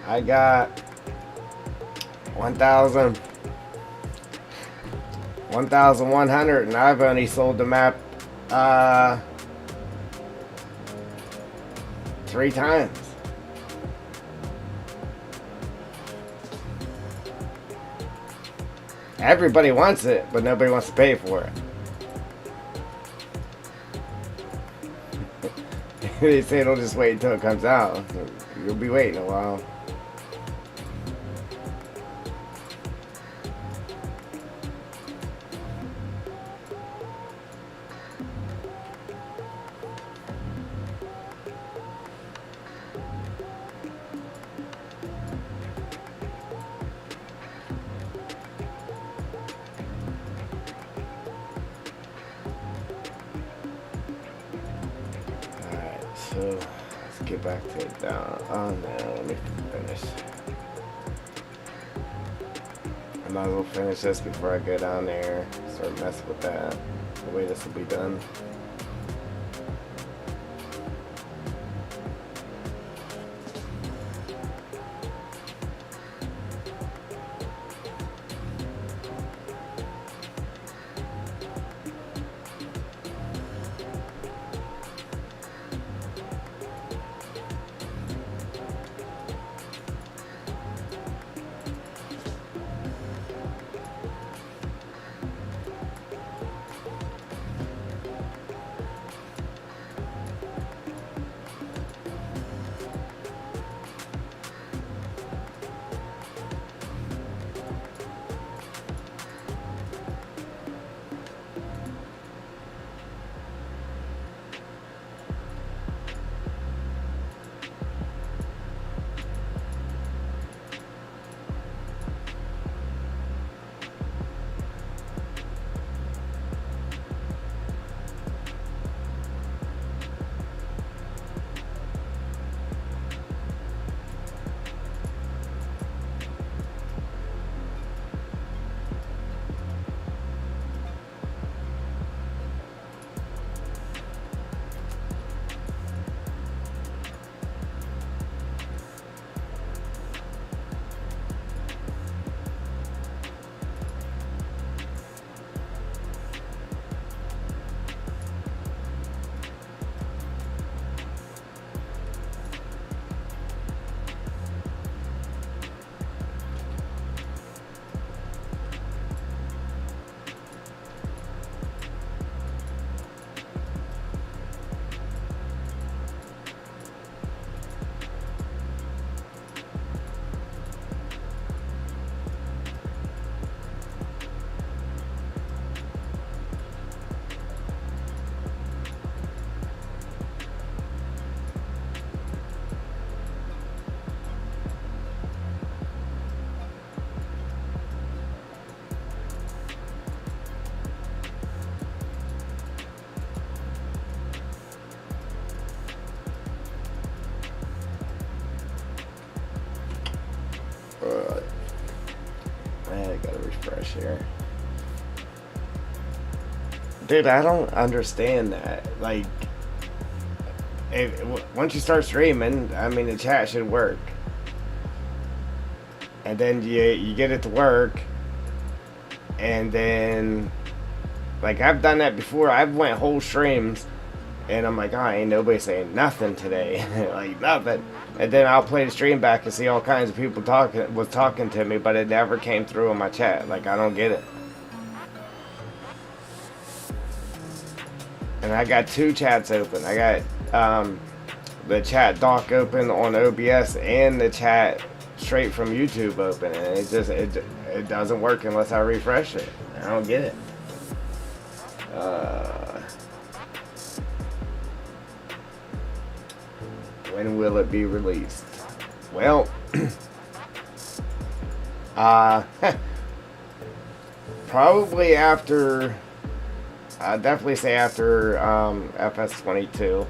I got 1,100, and I've only sold the map 3 times. Everybody wants it, but nobody wants to pay for it. They say they'll just wait until it comes out. You'll be waiting a while. So let's get back to it down. Oh no, let me finish. I might as well finish this before I go down there. Start messing with that. The way this will be done. refresh here. Dude, I don't understand that. Like, once you start streaming, I mean, the chat should work. And then you get it to work, and then, like, I've done that before. I've went whole streams, and I'm like, oh, ain't nobody saying nothing today. Like, nothing. And then I'll play the stream back and see all kinds of people talking to me, but it never came through on my chat. Like, I don't get it. And I got two chats open. I got the chat dock open on OBS and the chat straight from YouTube open, and it doesn't work unless I refresh it. I don't get it. When will it be released? Well, probably after. I'd definitely say after FS22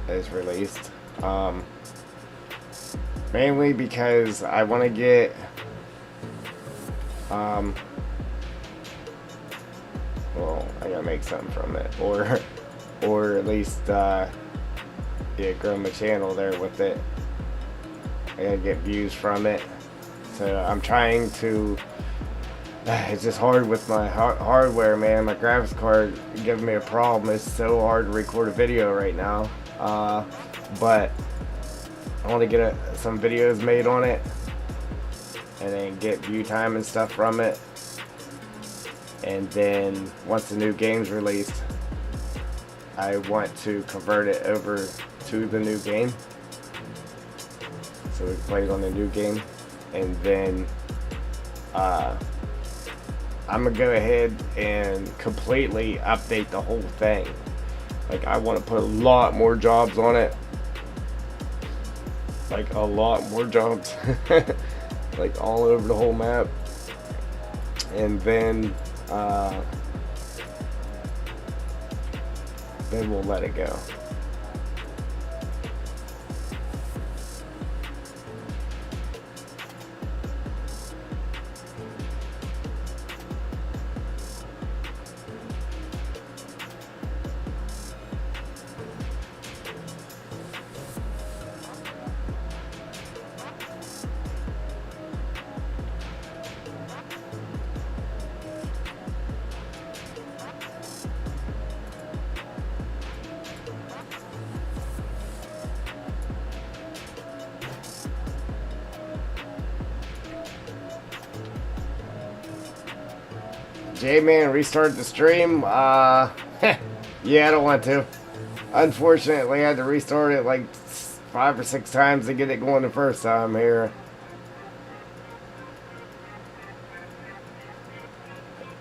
is released. Mainly because I want to get well, I gotta make something from it, or at least grow my channel there with it. I gotta get views from it, so I'm trying to. It's just hard with my hardware, man. My graphics card giving me a problem. It's so hard to record a video right now, but I want to get some videos made on it, and then get view time and stuff from it. And then once the new game's released, I want to convert it over to the new game, so we can play it on the new game. And then I'm gonna go ahead and completely update the whole thing. Like, I want to put a lot more jobs on it. Like, a lot more jobs. Like, all over the whole map. And then we'll let it go. J-Man restarted the stream. Yeah, I don't want to. Unfortunately, I had to restart it like 5 or 6 times to get it going the first time here.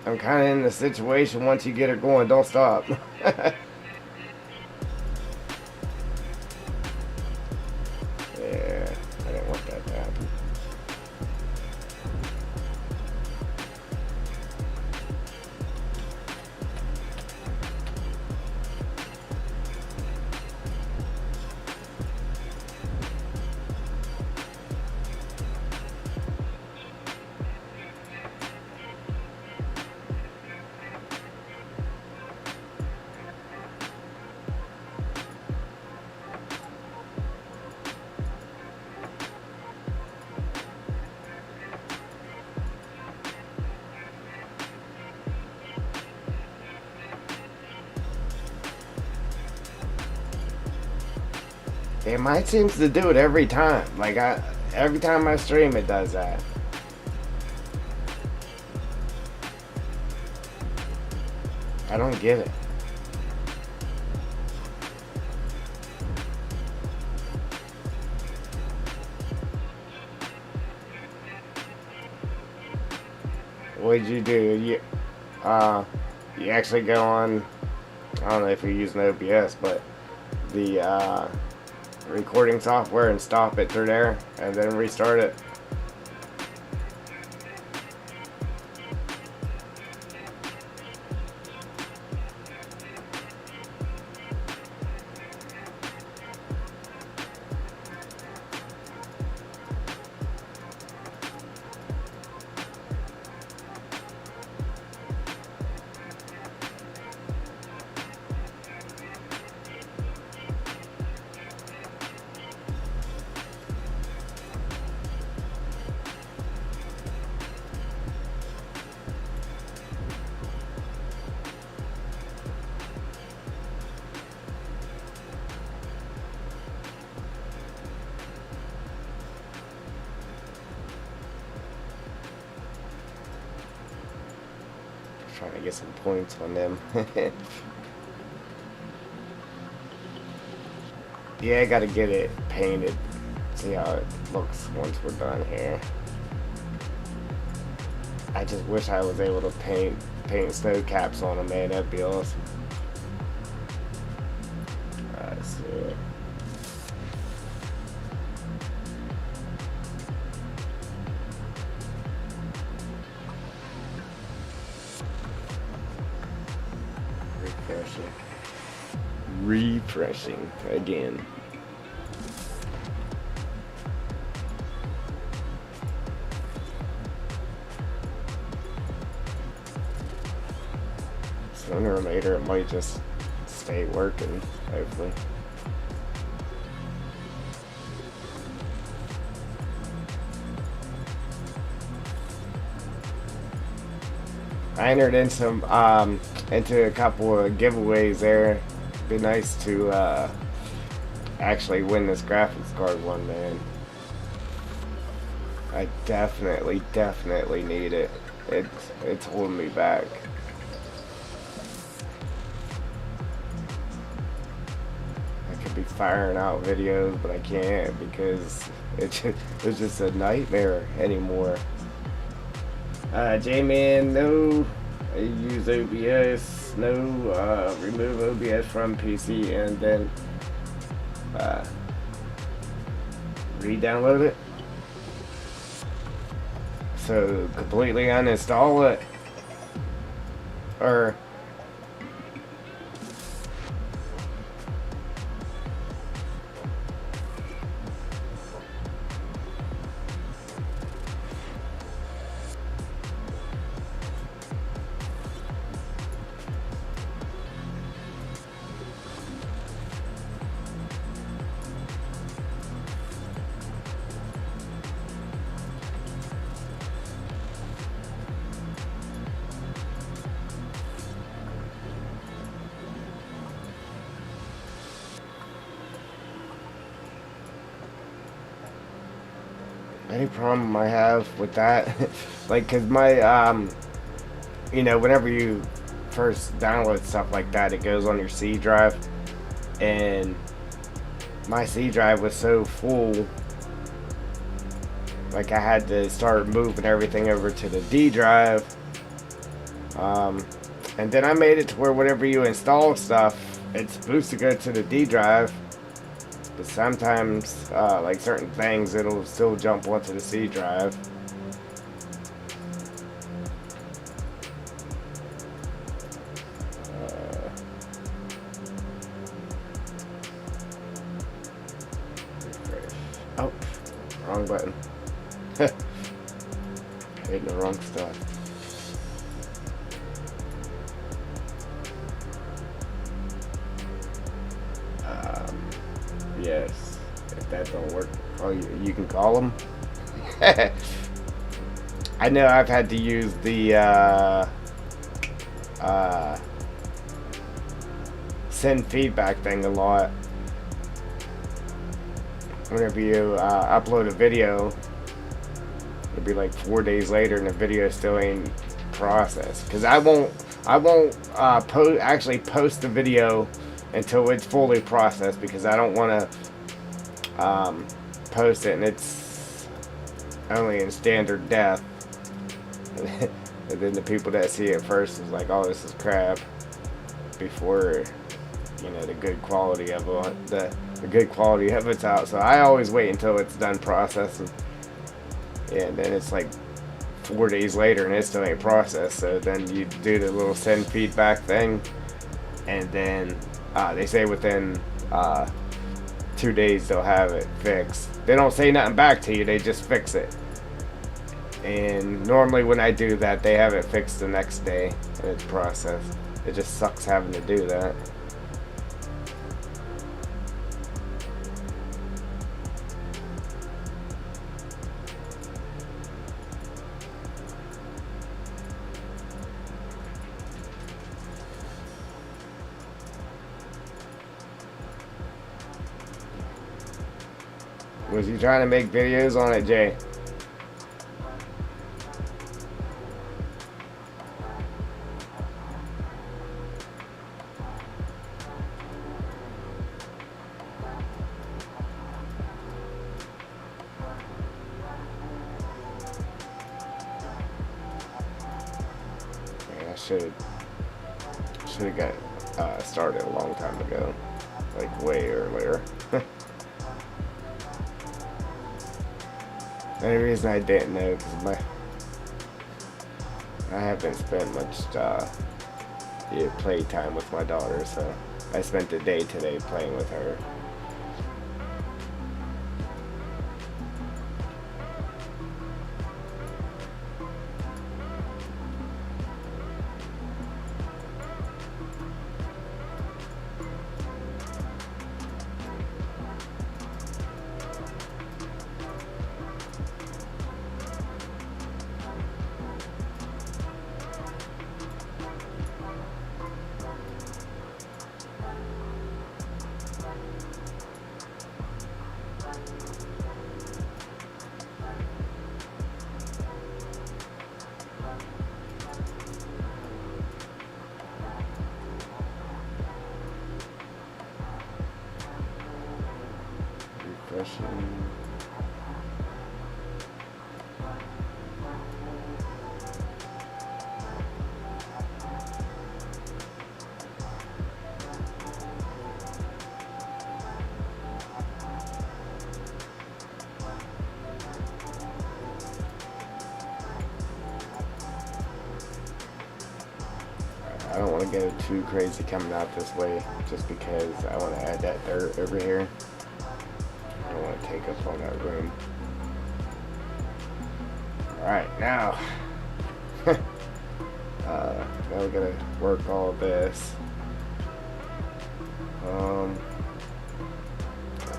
I'm kind of in the situation, once you get it going, don't stop. Yeah, I didn't want that to happen. Yeah, mine seems to do it every time. Like, every time I stream, it does that. I don't get it. What'd you do? You actually go on, I don't know if you're using OBS, but the recording software, and stop it through there and then restart it. Trying to get some points on them. Yeah, I gotta get it painted. See how it looks once we're done here. I just wish I was able to paint snow caps on them, man. That'd be awesome. Let's see. Refreshing again. Sooner or later it might just stay working, hopefully. I entered in into a couple of giveaways there. Be nice to actually win this graphics card one, man. I definitely need it. It's holding me back. I could be firing out videos, but I can't because it's just a nightmare anymore. J-Man, no. I use OBS, no. Remove OBS from PC and then re-download it. So completely uninstall it, or any problem I have with that, like, cause my, you know, whenever you first download stuff like that, it goes on your C drive, and my C drive was so full, like I had to start moving everything over to the D drive, and then I made it to where whenever you install stuff, it's supposed to go to the D drive. But sometimes, like certain things, it'll still jump onto the C drive. Oh, wrong button. Hitting the wrong stuff. Yes, if that don't work, oh, you can call them. I know I've had to use the send feedback thing a lot. Whenever you upload a video, it'll be like 4 days later and the video still ain't processed. Cause I won't actually post the video until it's fully processed, because I don't want to post it and it's only in standard depth. And then the people that see it first is like, oh, this is crap, before, you know, the good quality of it, the good quality of it's out. So I always wait until it's done processing, and then it's like 4 days later and it still ain't processed. So then you do the little send feedback thing, and then they say within 2 days they'll have it fixed. They don't say nothing back to you, they just fix it. And normally when I do that, they have it fixed the next day and it's processed. It just sucks having to do that. Was you trying to make videos on it, Jay? should have got started a long time ago, like way earlier. The only reason I didn't know because I haven't spent much play time with my daughter, so I spent the day today playing with her. Refreshing. I don't want to go too crazy coming out this way just because I want to add that dirt over here. I don't want to take up all that room. Alright, now now we gotta work all this. I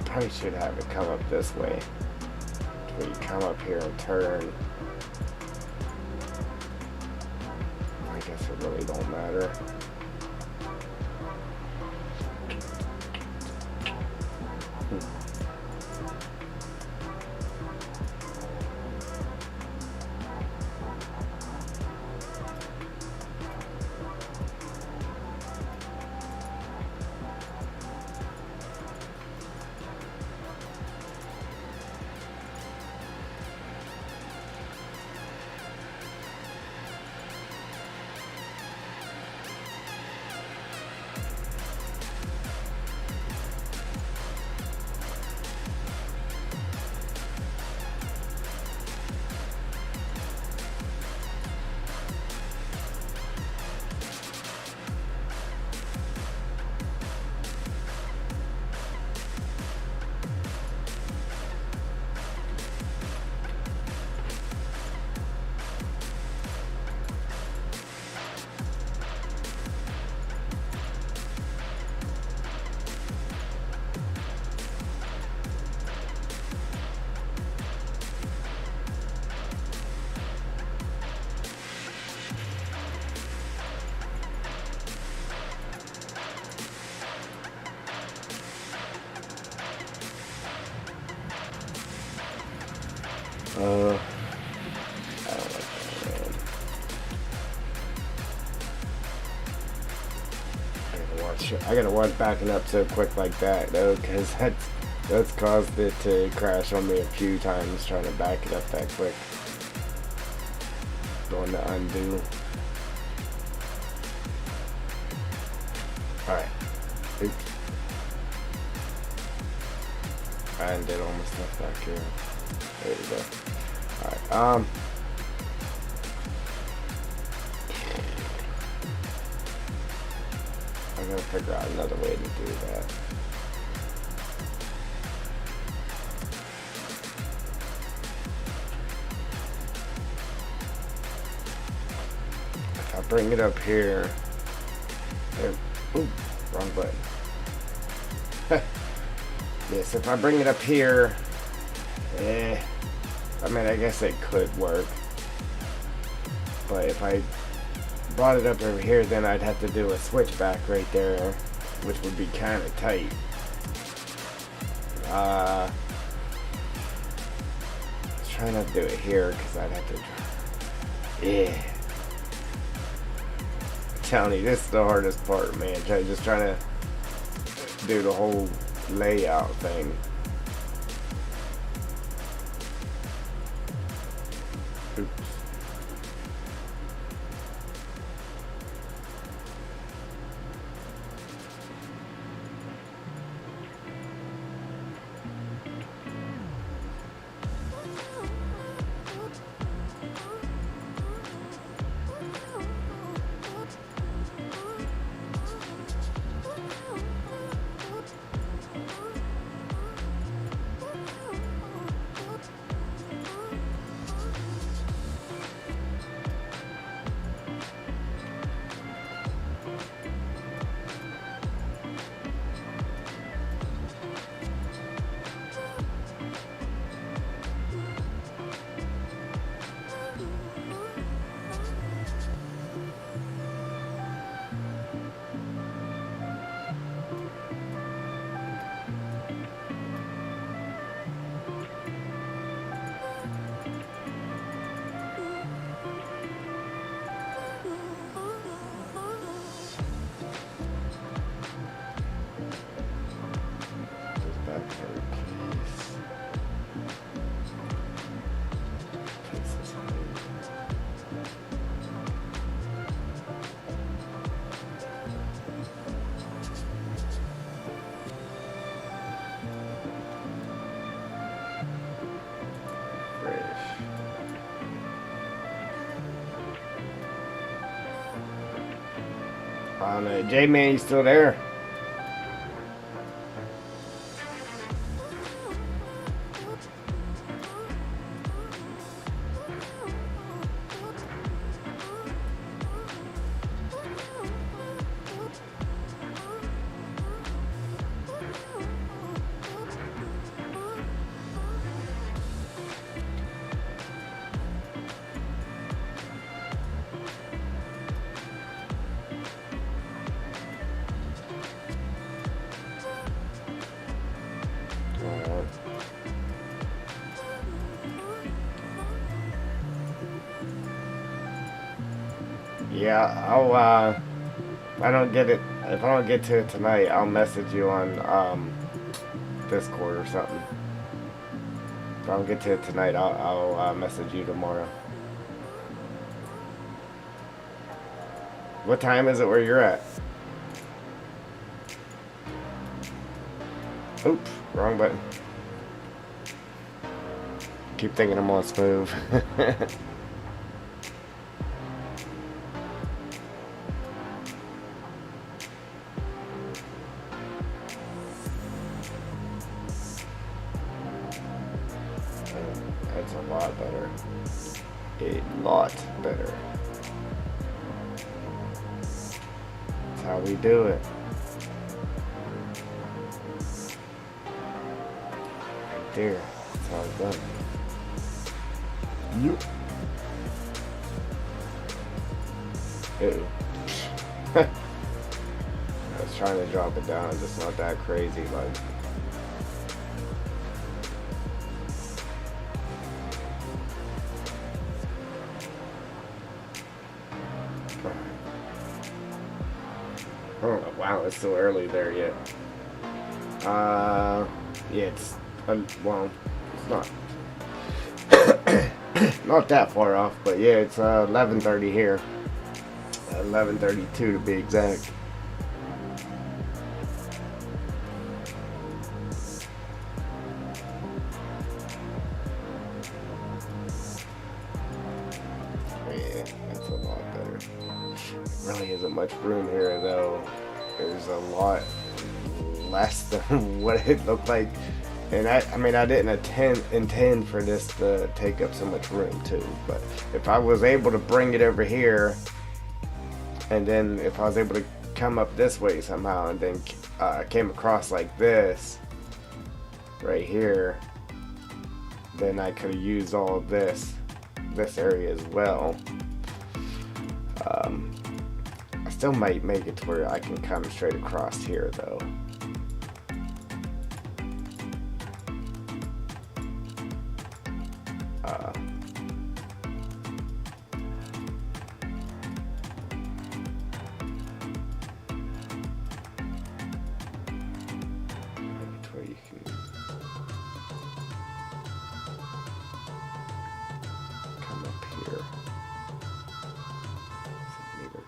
probably should have it come up this way. Where you come up here and turn. I guess it really don't matter. I don't like that, man. I gotta watch backing up so quick like that though, because that's caused it to crash on me a few times trying to back it up that quick. Going to undo. Alright. Oops. I undid all my stuff back here. There you go. Alright, I gotta figure out another way to do that. If I bring it up here, ooh, wrong button. Yes, if I bring it up here, I mean, I guess it could work. But if I brought it up over here, then I'd have to do a switchback right there, which would be kind of tight. Try not to do it here, because I'd have to... Yeah. I'm telling you, this is the hardest part, man. Just trying to do the whole layout thing. Oops. J-Man, you still there? Yeah, I don't get it. If I don't get to it tonight, I'll message you on Discord or something. If I don't get to it tonight, I'll message you tomorrow. What time is it where you're at? Oops, wrong button. Keep thinking I'm on smooth. That's a lot better. A lot better. That's how we do it. Right there. That's how it's done. Yep. Ew. I was trying to drop it down, just not that crazy, like. Oh, wow, it's still early there yet. Yeah, it's, well, it's not. Not that far off, but yeah, it's 11:30 here. 11:32 to be exact. Yeah, that's a lot better. Really isn't much room here though. There's a lot less than what it looked like. And I mean, I didn't intend for this to take up so much room too. But if I was able to bring it over here, and then if I was able to come up this way somehow, and then came across like this, right here, then I could have used all of this area as well. I still might make it to where I can come straight across here though.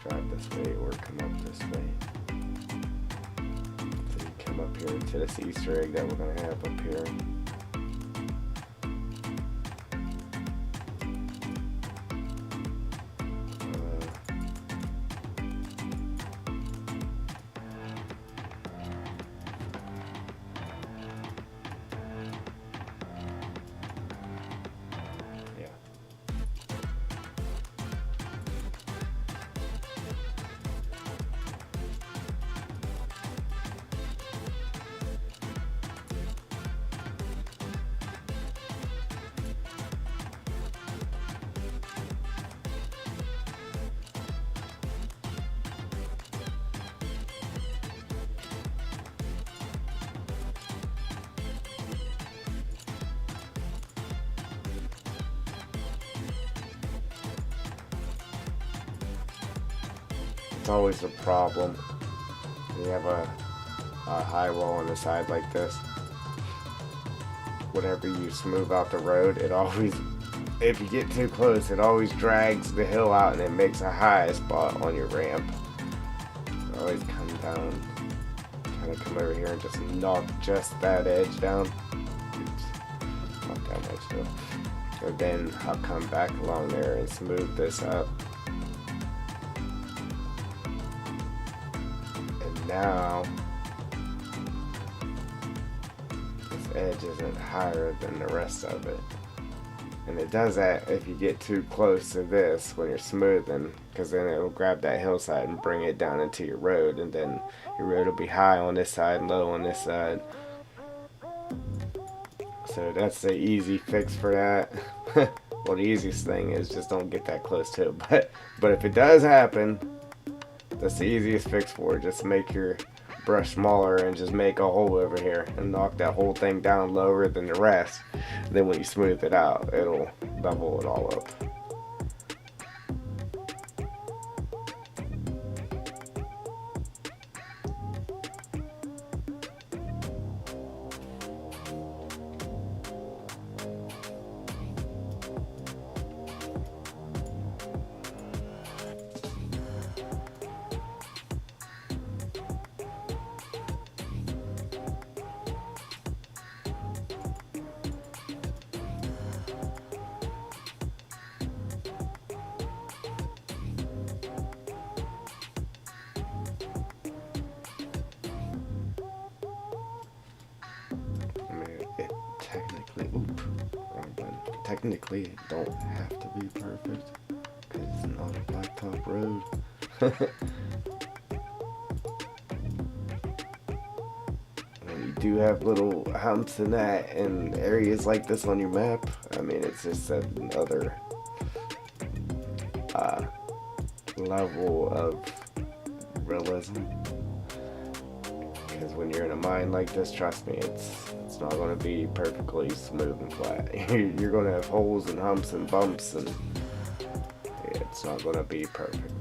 Drive this way or come up this way. So you come up here to this Easter egg that we're going to have up here. It's always a problem. You have a high wall on the side like this. Whenever you smooth out the road, it always, if you get too close, it always drags the hill out and it makes a high spot on your ramp. So always come down, kind of come over here and just knock just that edge down. Oops, not that much though. And then I'll come back along there and smooth this up. Now this edge isn't higher than the rest of it. And it does that if you get too close to this when you're smoothing, because then it'll grab that hillside and bring it down into your road, and then your road will be high on this side and low on this side. So that's the easy fix for that. Well, the easiest thing is just don't get that close to it. But if it does happen, that's the easiest fix for it. Just make your brush smaller and just make a hole over here and knock that whole thing down lower than the rest. Then when you smooth it out, it'll level it all up. Technically, it don't have to be perfect because it's not a blacktop road. And you do have little humps in that and areas like this on your map. I mean, it's just another level of realism. Because when you're in a mine like this, trust me, it's not going to be perfectly smooth and flat. You're going to have holes and humps and bumps, and yeah, it's not going to be perfect.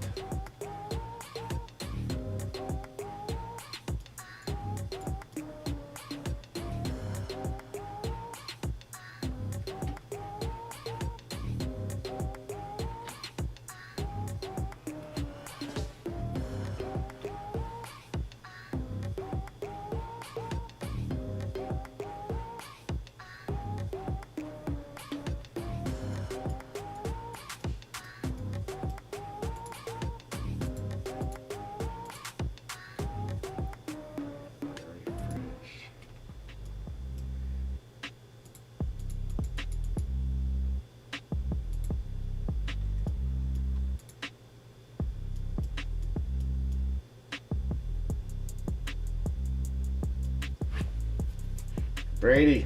Brady,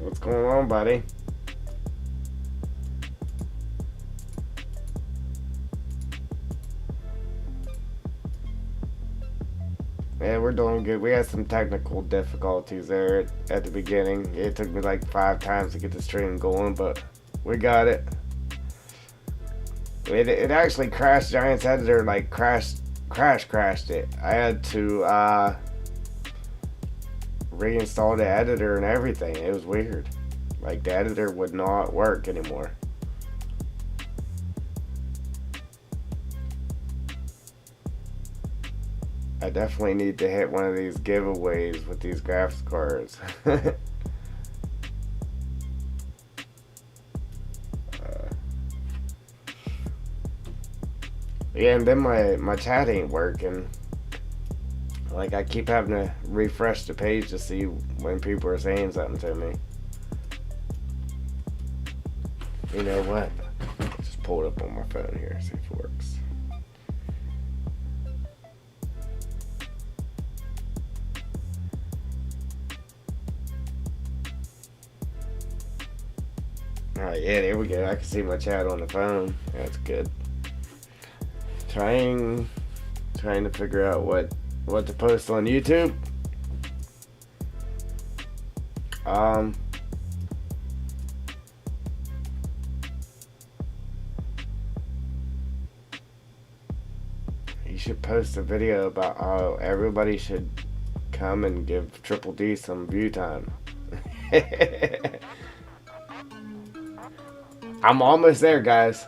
what's going on, buddy? Yeah, we're doing good. We had some technical difficulties there at the beginning. It took me like 5 times to get the stream going, but we got it. It actually crashed Giant's editor, like crashed it. I had to reinstall the editor and everything. It was weird. Like, the editor would not work anymore. I definitely need to hit one of these giveaways with these graphics cards. Yeah, and then my chat ain't working. Like, I keep having to refresh the page to see when people are saying something to me. You know what? Just pull it up on my phone here, see if it works. Alright, yeah, there we go. I can see my chat on the phone. That's good. Trying to figure out what to post on YouTube. You should post a video about how everybody should come and give Triple D some view time. I'm almost there, guys.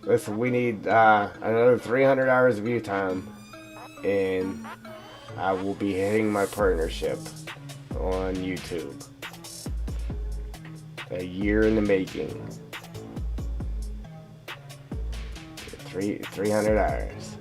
Listen, we need another 300 hours of view time, and I will be hitting my partnership on YouTube. A year in the making. 300 hours.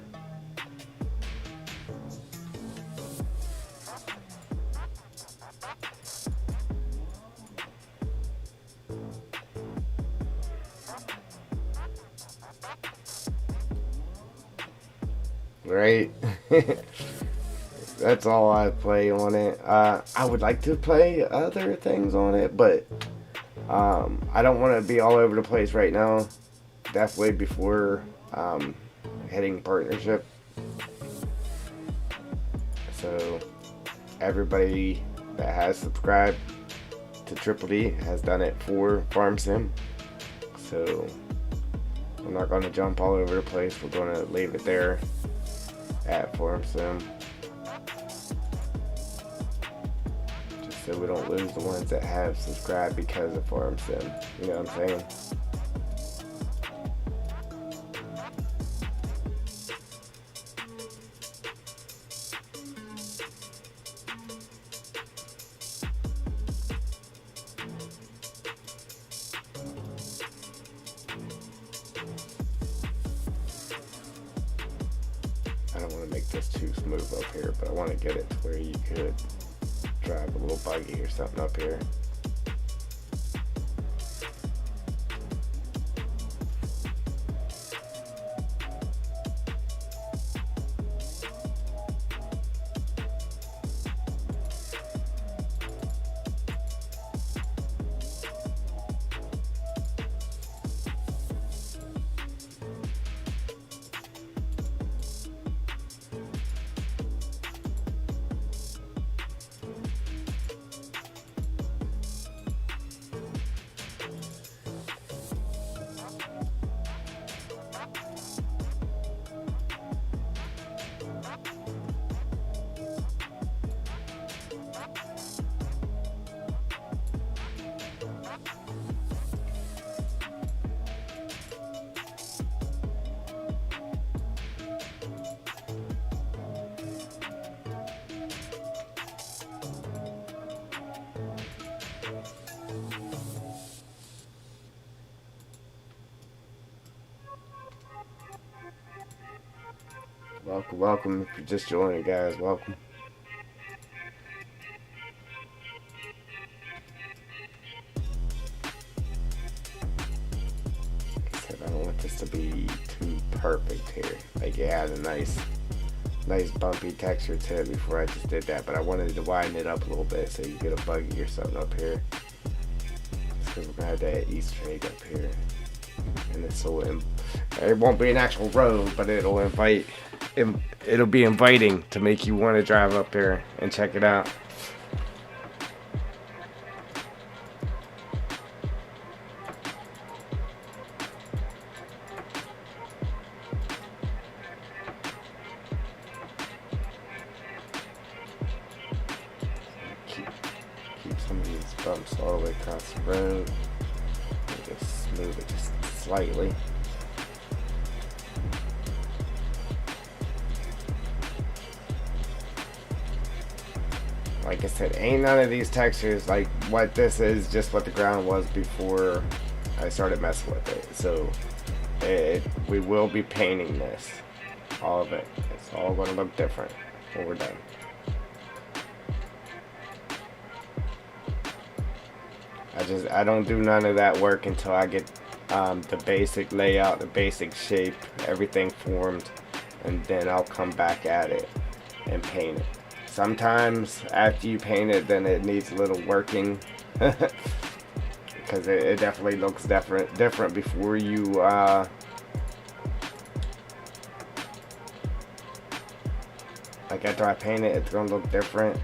right? That's all I play on it. I would like to play other things on it, but I don't want to be all over the place right now. Definitely before hitting partnership. So everybody that has subscribed to Triple D has done it for Farm Sim. So I'm not going to jump all over the place. We're going to leave it there at Farm Sim. Just so we don't lose the ones that have subscribed because of Farm Sim. You know what I'm saying? I don't want to make this too smooth up here, but I want to get it to where you could drive a little buggy or something up here. Welcome, welcome. If you're just joining, guys, welcome. Like I said, I don't want this to be too perfect here. Like it has a nice bumpy texture to it before I just did that, but I wanted to widen it up a little bit so you get a buggy or something up here. Because we're gonna have that Easter egg up here, and this will it won't be an actual road, but it'll be inviting to make you want to drive up there and check it out. Keep some of these bumps all the way across the road. And just move it just slightly. Like I said, ain't none of these textures like what this is, just what the ground was before I started messing with it. So we will be painting this, all of it. It's all going to look different when we're done. I don't do none of that work until I get the basic layout, the basic shape, everything formed, and then I'll come back at it and paint it. Sometimes after you paint it, then it needs a little working because it definitely looks different before you like after I paint it, it's gonna look different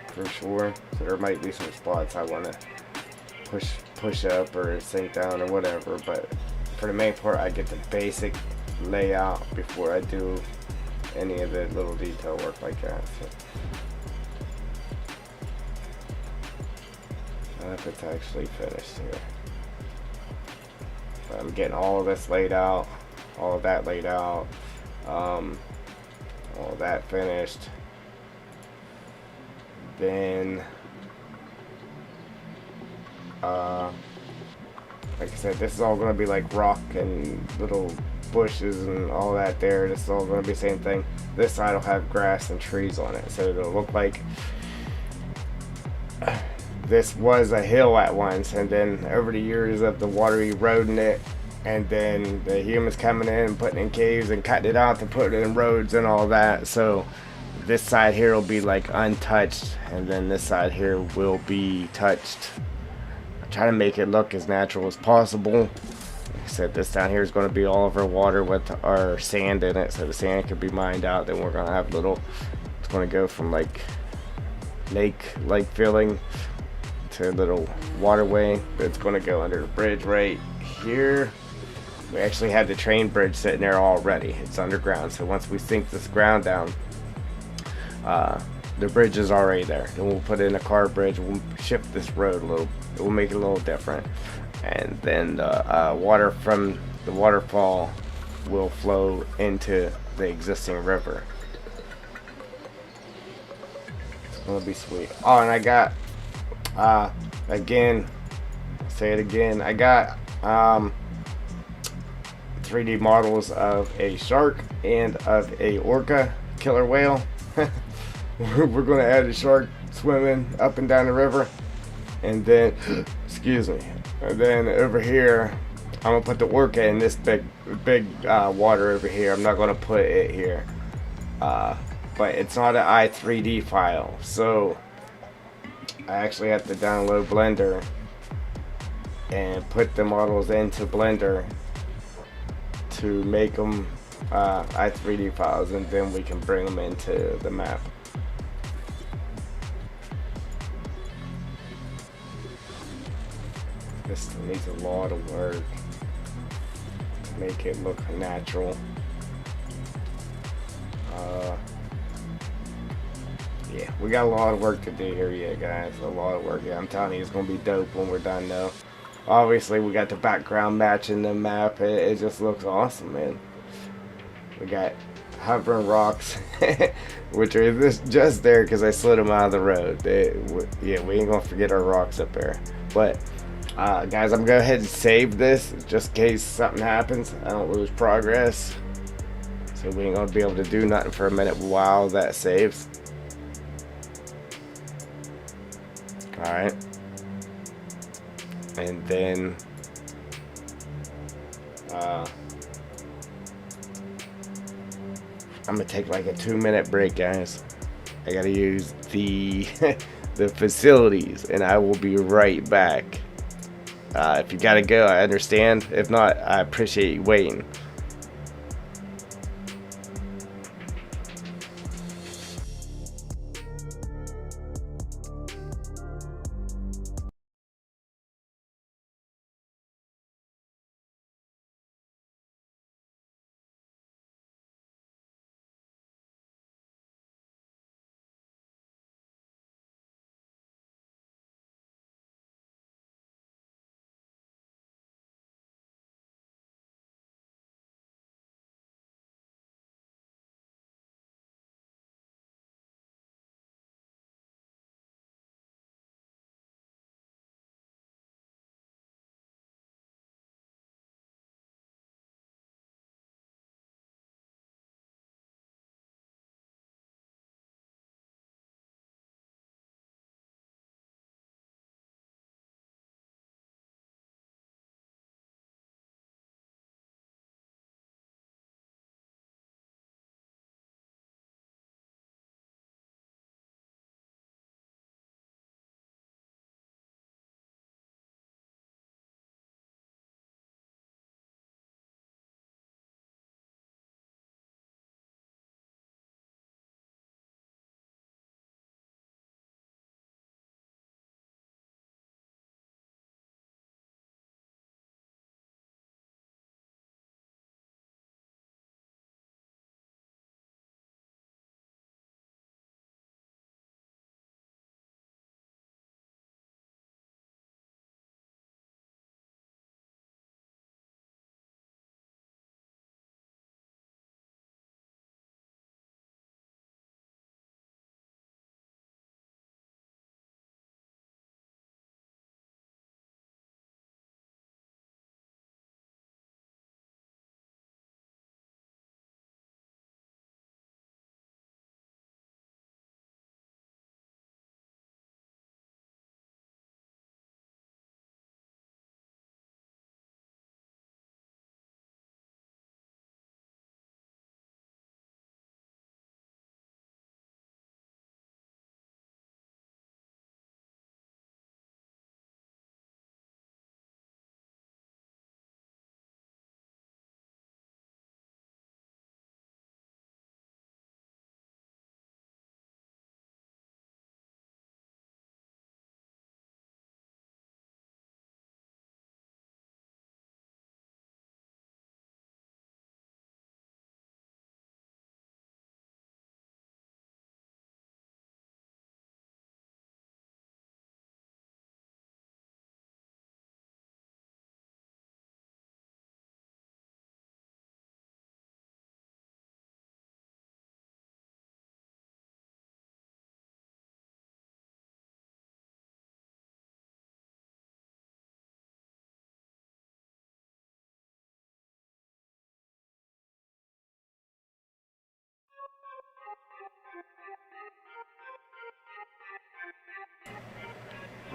for sure. So there might be some spots I want to push up or sink down or whatever, but for the main part I get the basic layout before I do any of the little detail work like that. So if it's actually finished here, but I'm getting all of this laid out, all of that laid out, all of that finished. Then like I said, this is all going to be like rock and little bushes and all that there. This is all going to be the same thing. This side will have grass and trees on it, so it'll look like this was a hill at once, and then over the years of the water eroding it, and then the humans coming in and putting in caves and cutting it out to put it in roads and all that. So this side here will be like untouched, and then this side here will be touched. I try to make it look as natural as possible. Like I said, this down here is going to be all of our water with our sand in it, so the sand can be mined out. Then we're going to have little. It's going to go from like lake filling to a little waterway that's going to go under the bridge right here. We actually had the train bridge sitting there already. It's underground, so once we sink this ground down, the bridge is already there. Then we'll put in a car bridge. We'll shift this road a little. We'll make it a little different, and then the water from the waterfall will flow into the existing river. It's gonna be sweet. Oh, and I got again. Say it again. I got 3D models of a shark and of a orca killer whale. We're going to add a shark swimming up and down the river, and then excuse me, and then over here I'm gonna put the orca in this big water over here. I'm not gonna put it here, but it's not an i3D file, so I actually have to download Blender and put the models into Blender to make them i3D files, and then we can bring them into the map. This needs a lot of work to make it look natural. Yeah, we got a lot of work to do here, yeah, guys. A lot of work. Yeah, I'm telling you, it's gonna be dope when we're done, though. Obviously, we got the background matching the map. It just looks awesome, man. We got hovering rocks, which are just there because I slid them out of the road. Yeah, we ain't gonna forget our rocks up there. But guys, I'm gonna go ahead and save this just in case something happens. I don't lose progress, so we ain't gonna be able to do nothing for a minute while that saves. All right, and then I'm gonna take like a 2-minute break, guys. I gotta use the the facilities, and I will be right back. If you gotta go, I understand. If not, I appreciate you waiting.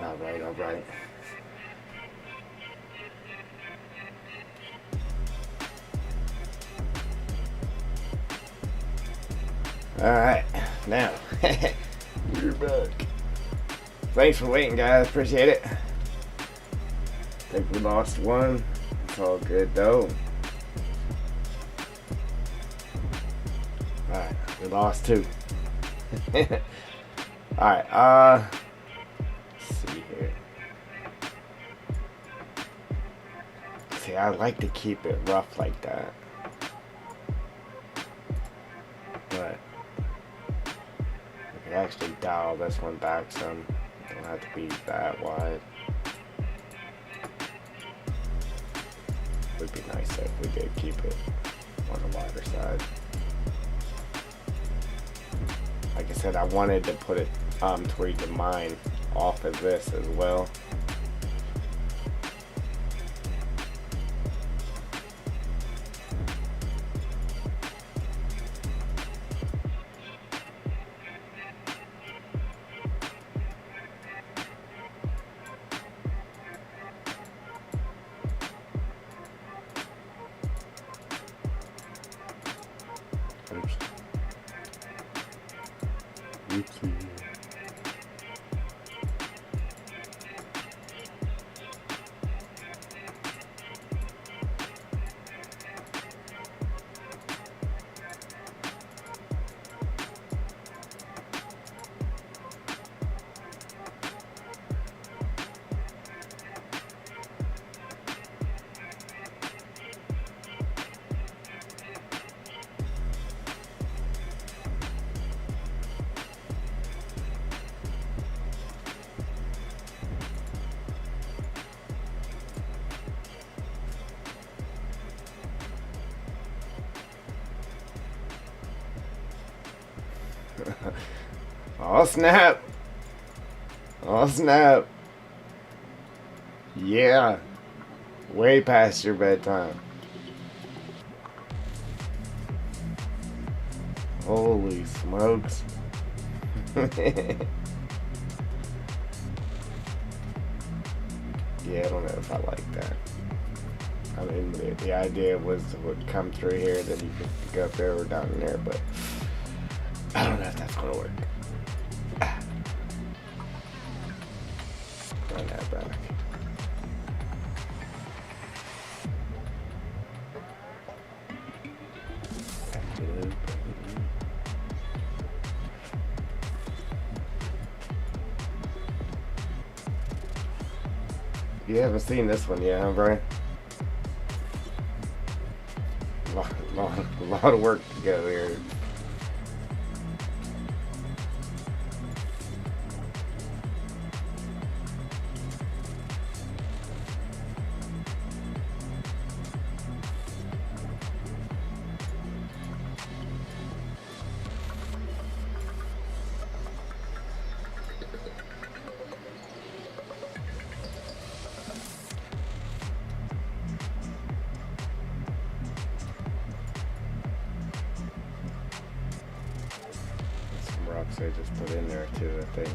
Alright, alright. Alright, now, we're back. Thanks for waiting, guys. Appreciate it. Think we lost one. It's all good, though. Alright, we lost two. Alright, let's see here. See, I like to keep it rough like that. But I could actually dial this one back some. Don't have to be that wide. Would be nice if we did keep it on the wider side. Like I said, I wanted to put it to where you can mine off of this as well. Oops. Oopsie. Oh snap! Oh snap! Yeah, way past your bedtime. Holy smokes! Yeah, I don't know if I like that. I mean, the idea was it would come through here, then you could go up there or down in there, but I don't know if that's gonna work. Run that back. You haven't seen this one yet, huh, Brian? A lot of work to go here. Rocks I just put in there too, I think.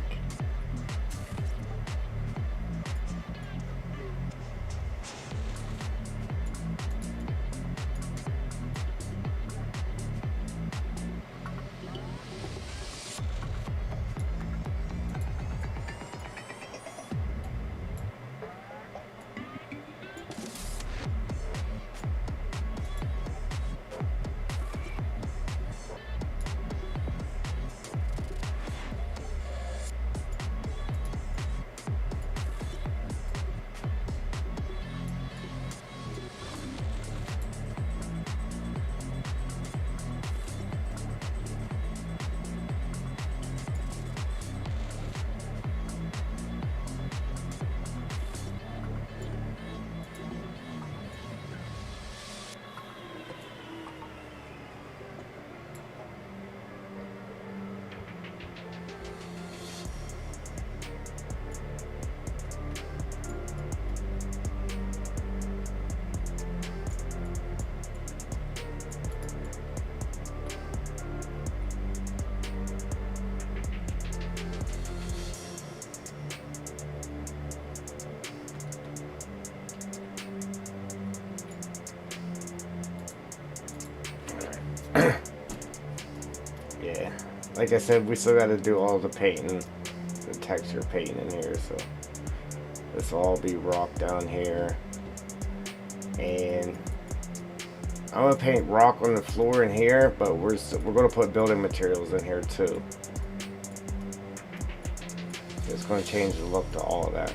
like I said, we still got to do all the painting, the texture painting in here. So this will all be rock down here, and I'm gonna paint rock on the floor in here, but we're gonna put building materials in here too. It's gonna change the look to all of that.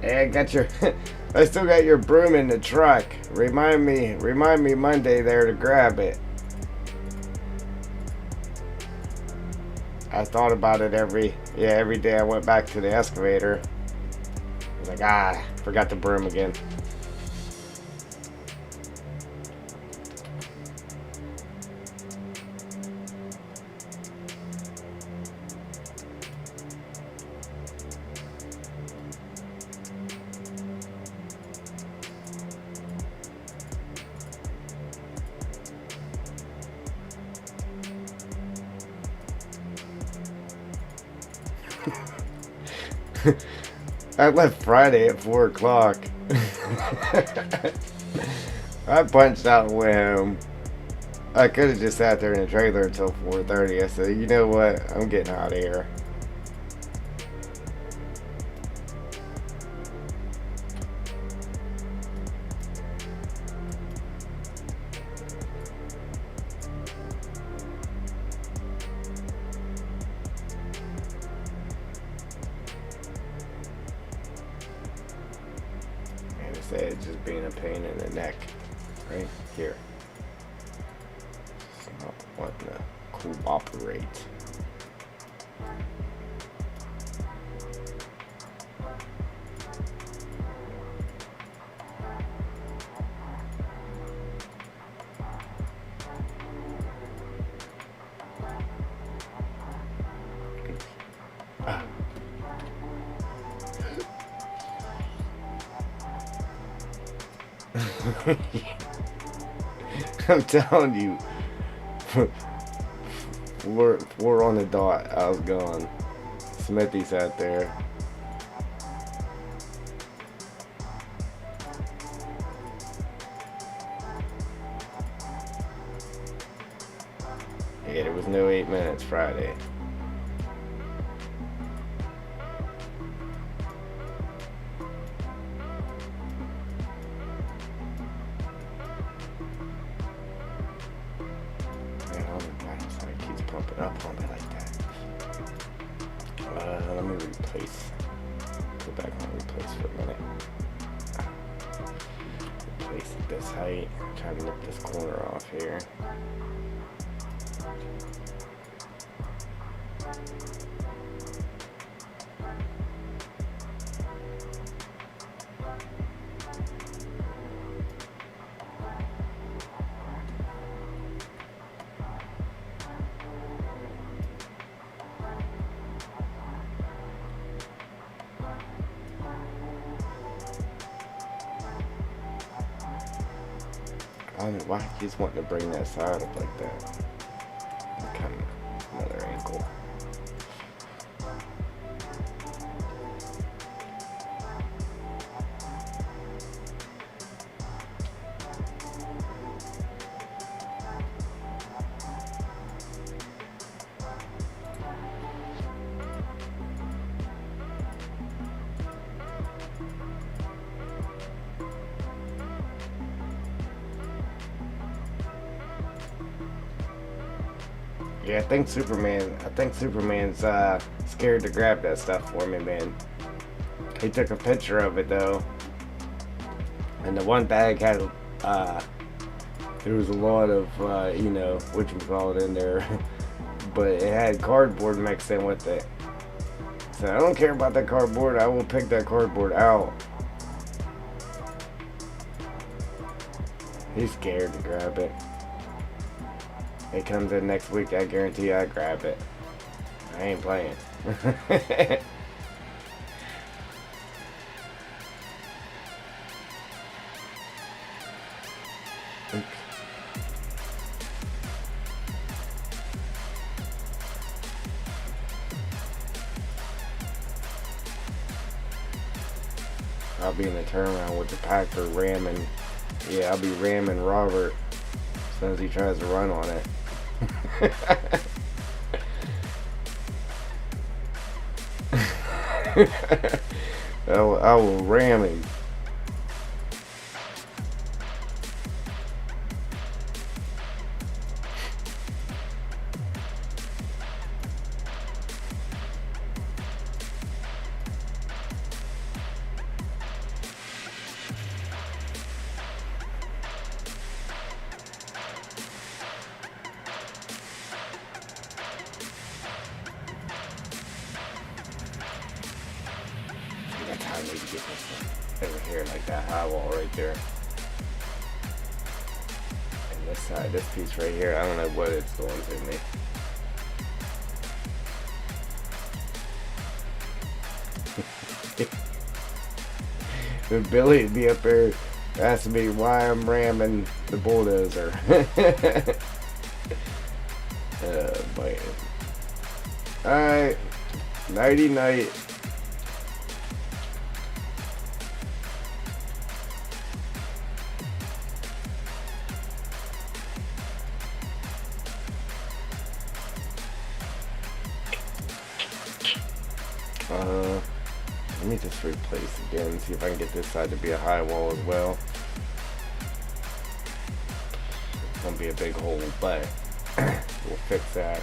Hey, I got your I still got your broom in the truck. Remind me Monday there to grab it. I thought about it every day I went back to the excavator. I was like, forgot the broom again. I left Friday at 4 o'clock. I punched out with him. I could have just sat there in the trailer until 4:30. I said, you know what? I'm getting out of here. Instead of just being a pain in the neck right here. Just not wanting to cooperate. I'm telling you, four on the dot, I was gone. Smithy sat there. Yeah, there was no 8 minutes Friday. Pumping up on me like that. Let me replace. Go back and replace for a minute. Replace this height. Try to nip this corner off here. I don't know why he's wanting to bring that side up like that. Kind of another ankle. Yeah, I think Superman's scared to grab that stuff for me, man. He took a picture of it though, and the one bag had there was a lot of whatchamacallit in there, but it had cardboard mixed in with it. So I don't care about that cardboard. I will pick that cardboard out. He's scared to grab it. It comes in next week, I guarantee I grab it. I ain't playing. I'll be in the turnaround with the Packer ramming. Yeah, I'll be ramming Robert as soon as he tries to run on it. I will ram him. That's how I need to get this over here, like that high wall right there. And this side, this piece right here, I don't know what it's doing to me. But Billy would be up there asking me why I'm ramming the bulldozer. Man. Alright. Nighty night. Let me just replace again, see if I can get this side to be a high wall as well. It's gonna be a big hole, but we'll fix that.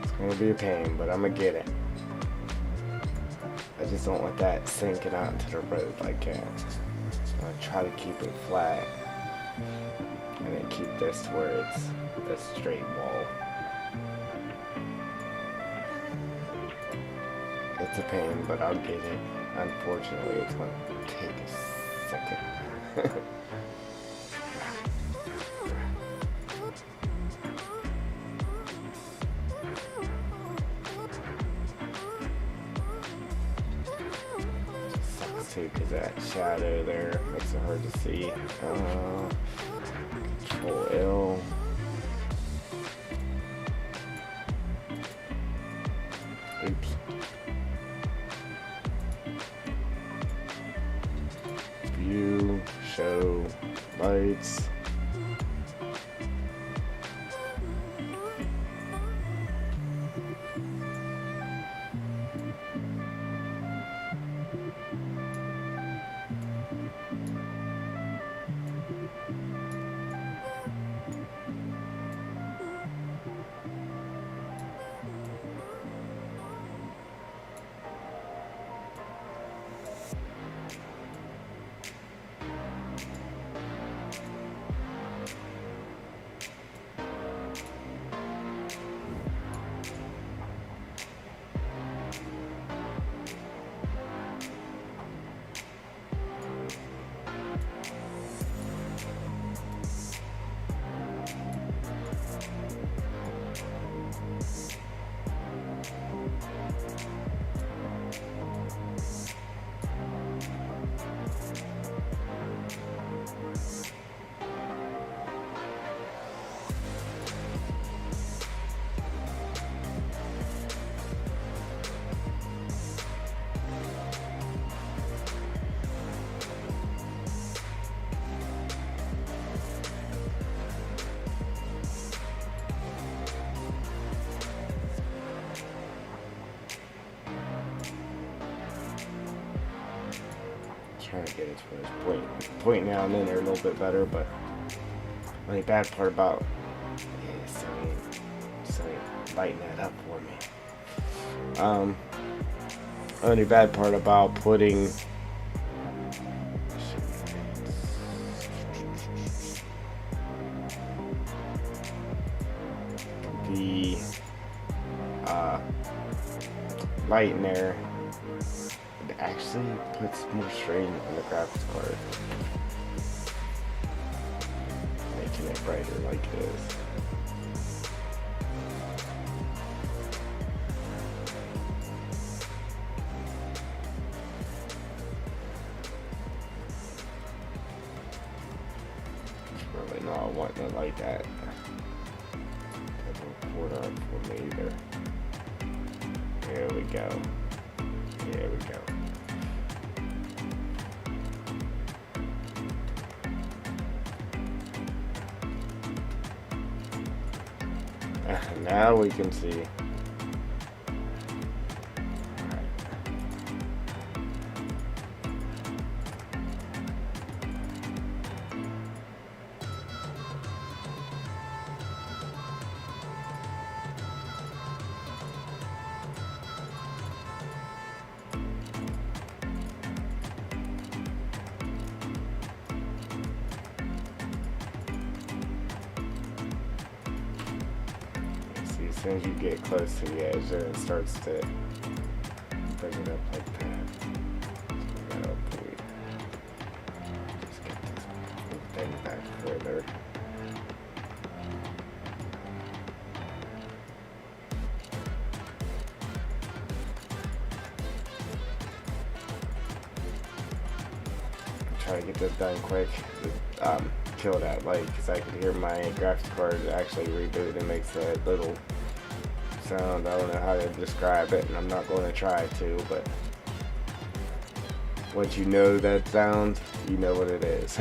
It's gonna be a pain, but I'm gonna get it. I just don't want that sinking out into the road like that. I'm gonna try to keep it flat and then keep this to where it's a straight wall. It's a pain, but I'll get it. Unfortunately, it's gonna take a second. Because that shadow there makes it hard to see. Control L. Oops. View, show, lights. trying to get it to this point. Pointing out in there a little bit better, but the only bad part about so lighten that up for me. Only bad part about putting the light in there, it actually puts more strain on the graphics card, making it brighter like it is. Really not wanting it like that. That won't port on for me either. There we go. There we go. Now we can see. As soon as you get close to the edge, then it starts to bring it up like that. So just get this thing back further. Try to get this done quick. Kill that light because I could hear my graphics card actually reboot and makes a little sound. I don't know how to describe it, and I'm not going to try to, but once you know that sound, you know what it is.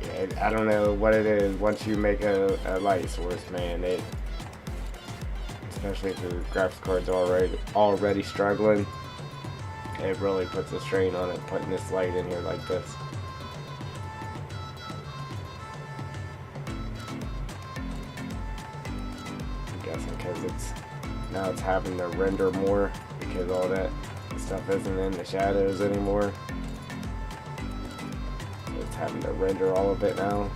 Yeah, I don't know what it is. Once you make a light source, man, it, especially if the graphics card's already struggling, it really puts a strain on it, putting this light in here like this. I'm guessing because now it's having to render more because all that stuff isn't in the shadows anymore. So it's having to render all of it now.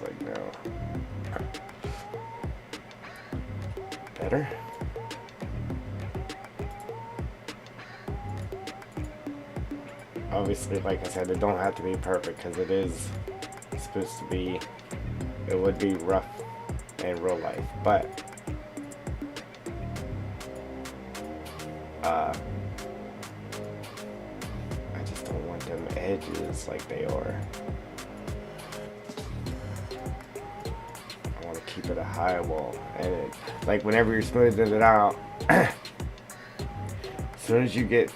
Like now. Better? Obviously, like I said, it don't have to be perfect because it is supposed to be, it would be rough in real life, but I just don't want them edges like they are. Keep it a high wall, and like whenever you're smoothing it out, As soon as you get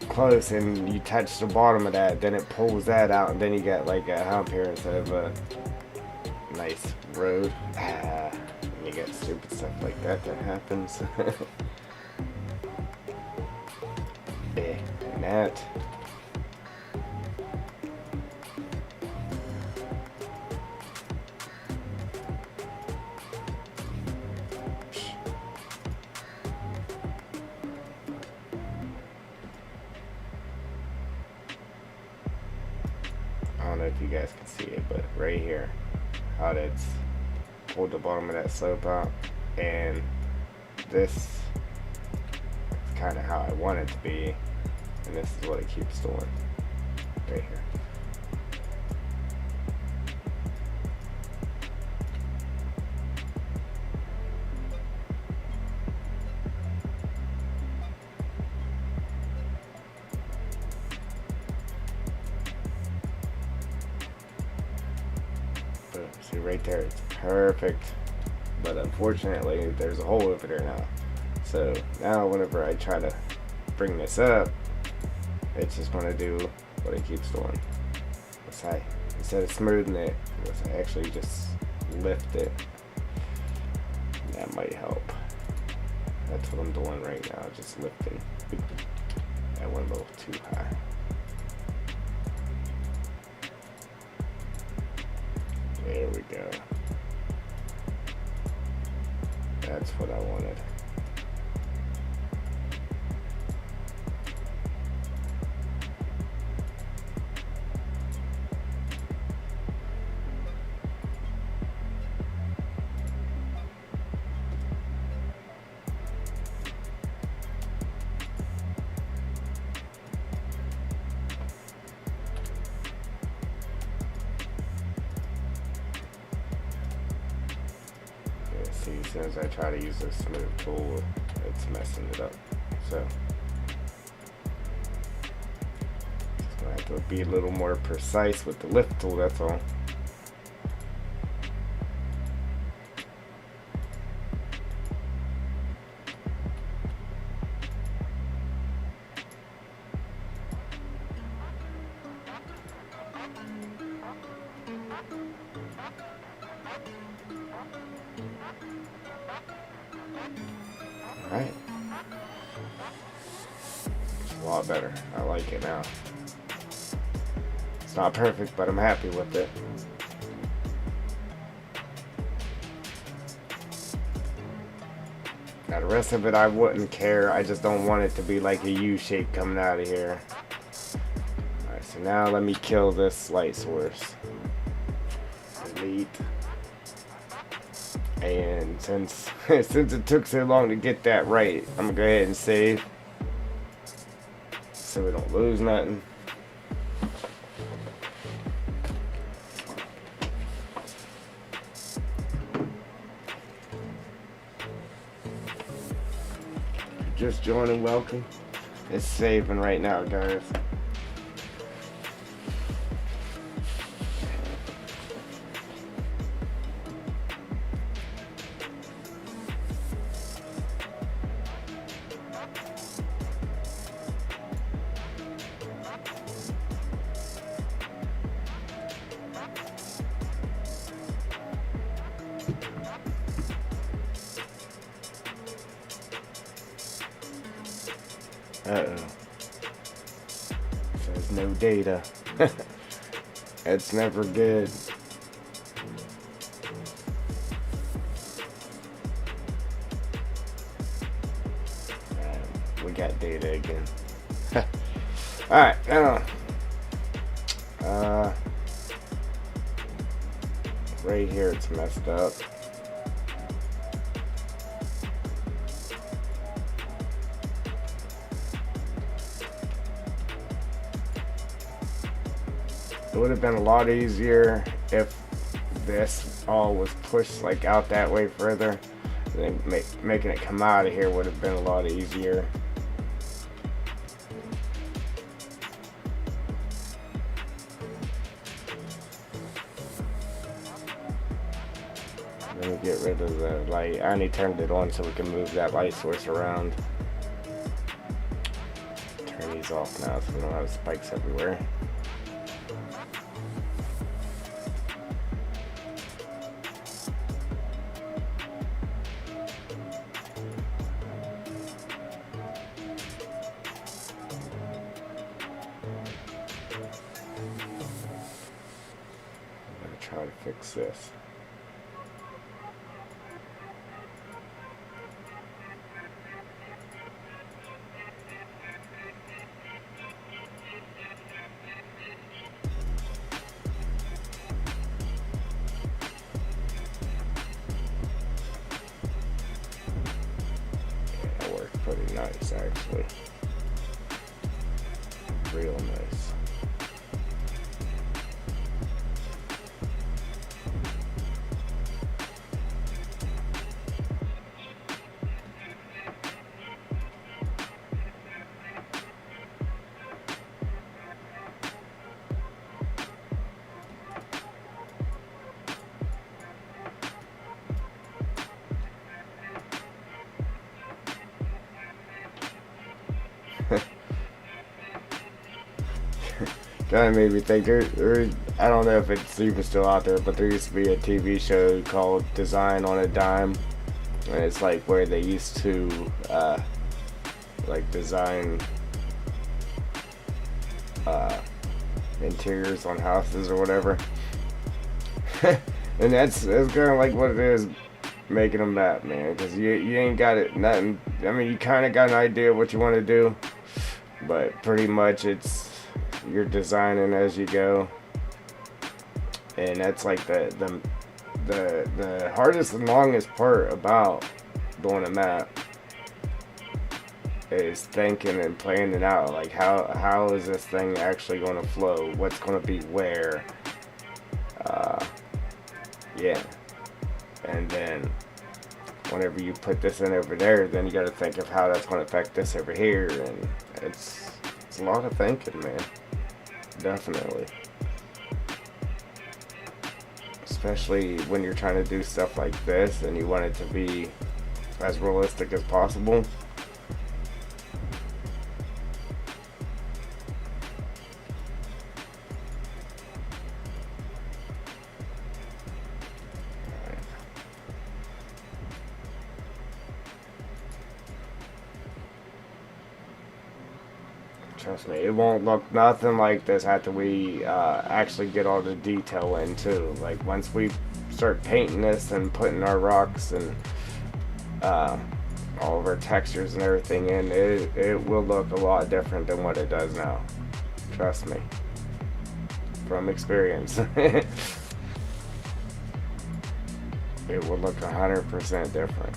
close and you touch the bottom of that, then it pulls that out, and then you got like a hump here instead of a nice road. And you get stupid stuff like that happens. Yeah, and that. I don't know if you guys can see it, but right here, how that's pulled the bottom of that slope out, and this is kind of how I want it to be, and this is what it keeps doing right here. See right there, it's perfect, but unfortunately there's a hole over there now. So now whenever I try to bring this up, it's just going to do what it keeps doing. Instead of smoothing it, I actually just lift it. That might help. That's what I'm doing right now, just lifting. That went a little too high. There we go. That's what I wanted. See, as soon as I try to use this smooth tool, it's messing it up. So, just gonna have to be a little more precise with the lift tool, that's all. Alright. It's a lot better. I like it now. It's not perfect, but I'm happy with it. Now the rest of it I wouldn't care. I just don't want it to be like a U shape coming out of here. Alright, so now let me kill this light source. Delete. And since it took so long to get that right, I'm gonna go ahead and save so we don't lose nothing. Just joining, welcome. It's saving right now, guys. Uh-oh. Says no data. It's never good. We got data again. Alright, now. Right here it's messed up. It would have been a lot easier if this all was pushed like out that way further. Then making it come out of here would have been a lot easier. Let me get rid of the light. I only turned it on so we can move that light source around. Turn these off now so we don't have spikes everywhere. Try to fix this. Yeah, that worked pretty nice actually. Real nice. Kind of made me think I don't know if it's even still out there, but there used to be a TV show called Design on a Dime, and it's like where they used to like design interiors on houses or whatever. And that's kind of like what it is, making a map, man, because you ain't got it nothing. I mean, you kind of got an idea of what you want to do, but pretty much you're designing as you go, and that's like the hardest and longest part about doing a map is thinking and planning it out. Like how is this thing actually going to flow? What's going to be where? Yeah, and then whenever you put this in over there, then you got to think of how that's going to affect this over here, and it's a lot of thinking, man. Definitely. Especially when you're trying to do stuff like this and you want it to be as realistic as possible. Trust me, it won't look nothing like this after we actually get all the detail in too. Like once we start painting this and putting our rocks and all of our textures and everything in, it will look a lot different than what it does now. Trust me, from experience. It will look 100% different.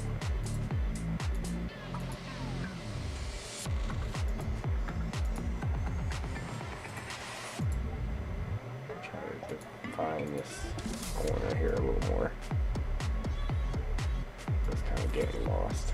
Define this corner here a little more. It's kind of getting lost.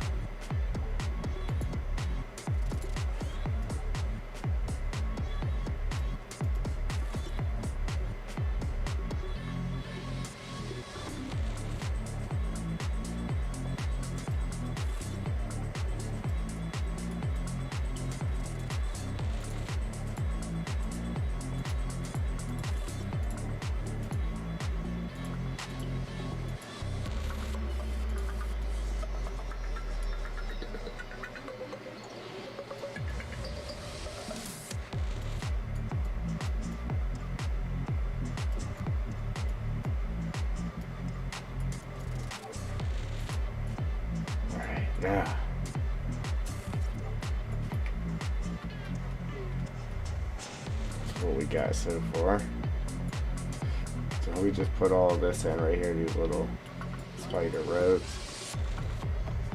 Yeah. That's what we got so far. So we just put all of this in right here, these little spider ropes.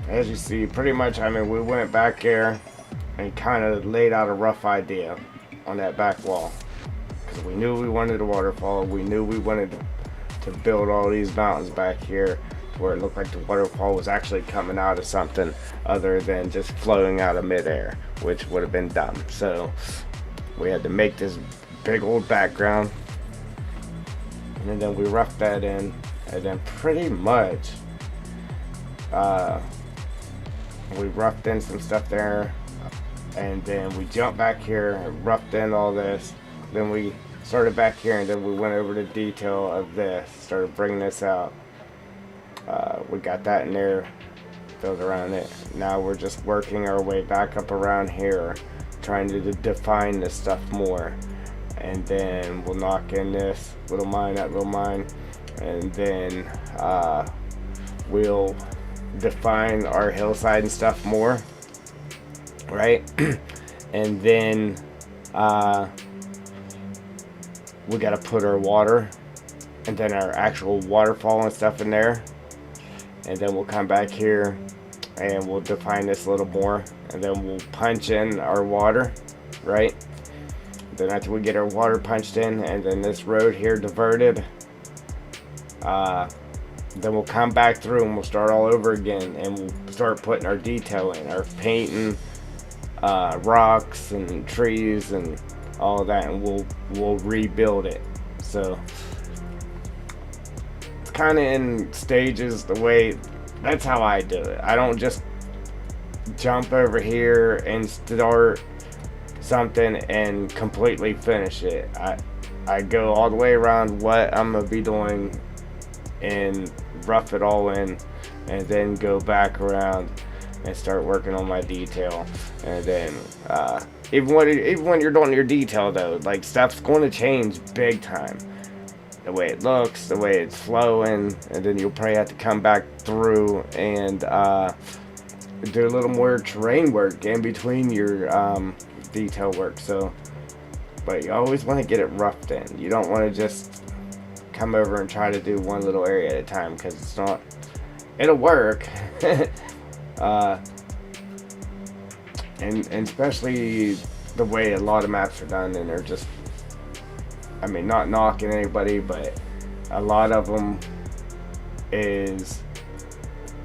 As you see, pretty much, I mean, we went back there and kind of laid out a rough idea on that back wall. Because we knew we wanted a waterfall. We knew we wanted to build all these mountains back here where it looked like the waterfall was actually coming out of something other than just flowing out of midair, which would have been dumb. So we had to make this big old background, and then we roughed that in, and then pretty much uh, we roughed in some stuff there, and then we jumped back here and roughed in all this. Then we started back here, and then we went over the detail of this, started bringing this out. We got that in there, filled around it. Now we're just working our way back up around here, trying to define this stuff more. And then we'll knock in this little mine, that little mine, and then we'll define our hillside and stuff more, right? And then we got to put our water and then our actual waterfall and stuff in there, and then we'll come back here and we'll define this a little more, and then we'll punch in our water, right? Then after we get our water punched in and then this road here diverted, then we'll come back through and we'll start all over again, and we'll start putting our detail in, our painting, rocks and trees and all of that, and we'll rebuild it. So it's kind of in stages. The way, that's how I do it. I don't just jump over here and start something and completely finish it. I go all the way around what I'm gonna be doing and rough it all in, and then go back around and start working on my detail. And then even when you're doing your detail though, like, stuff's going to change big time. The way it looks, the way it's flowing, and then you'll probably have to come back through and do a little more terrain work in between your detail work. So, but you always want to get it roughed in. You don't want to just come over and try to do one little area at a time, because it's not, it'll work. And especially the way a lot of maps are done, and they're just, I mean, not knocking anybody, but a lot of them is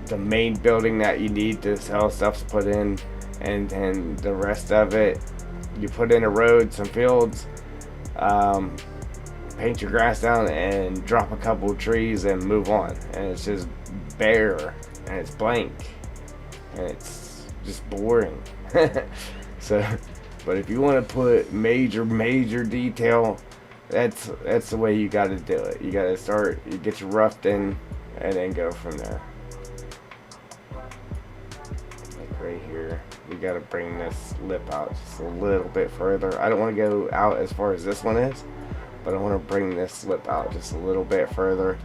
the main building that you need to sell stuff's put in, and then the rest of it, you put in a road, some fields, paint your grass down and drop a couple of trees and move on. And it's just bare and it's blank and it's just boring. So, but if you want to put major detail, that's the way you got to do it. You got to start, you get your roughed in and then go from there. Like right here, we got to bring this lip out just a little bit further. I don't want to go out as far as this one is, but I want to bring this lip out just a little bit further,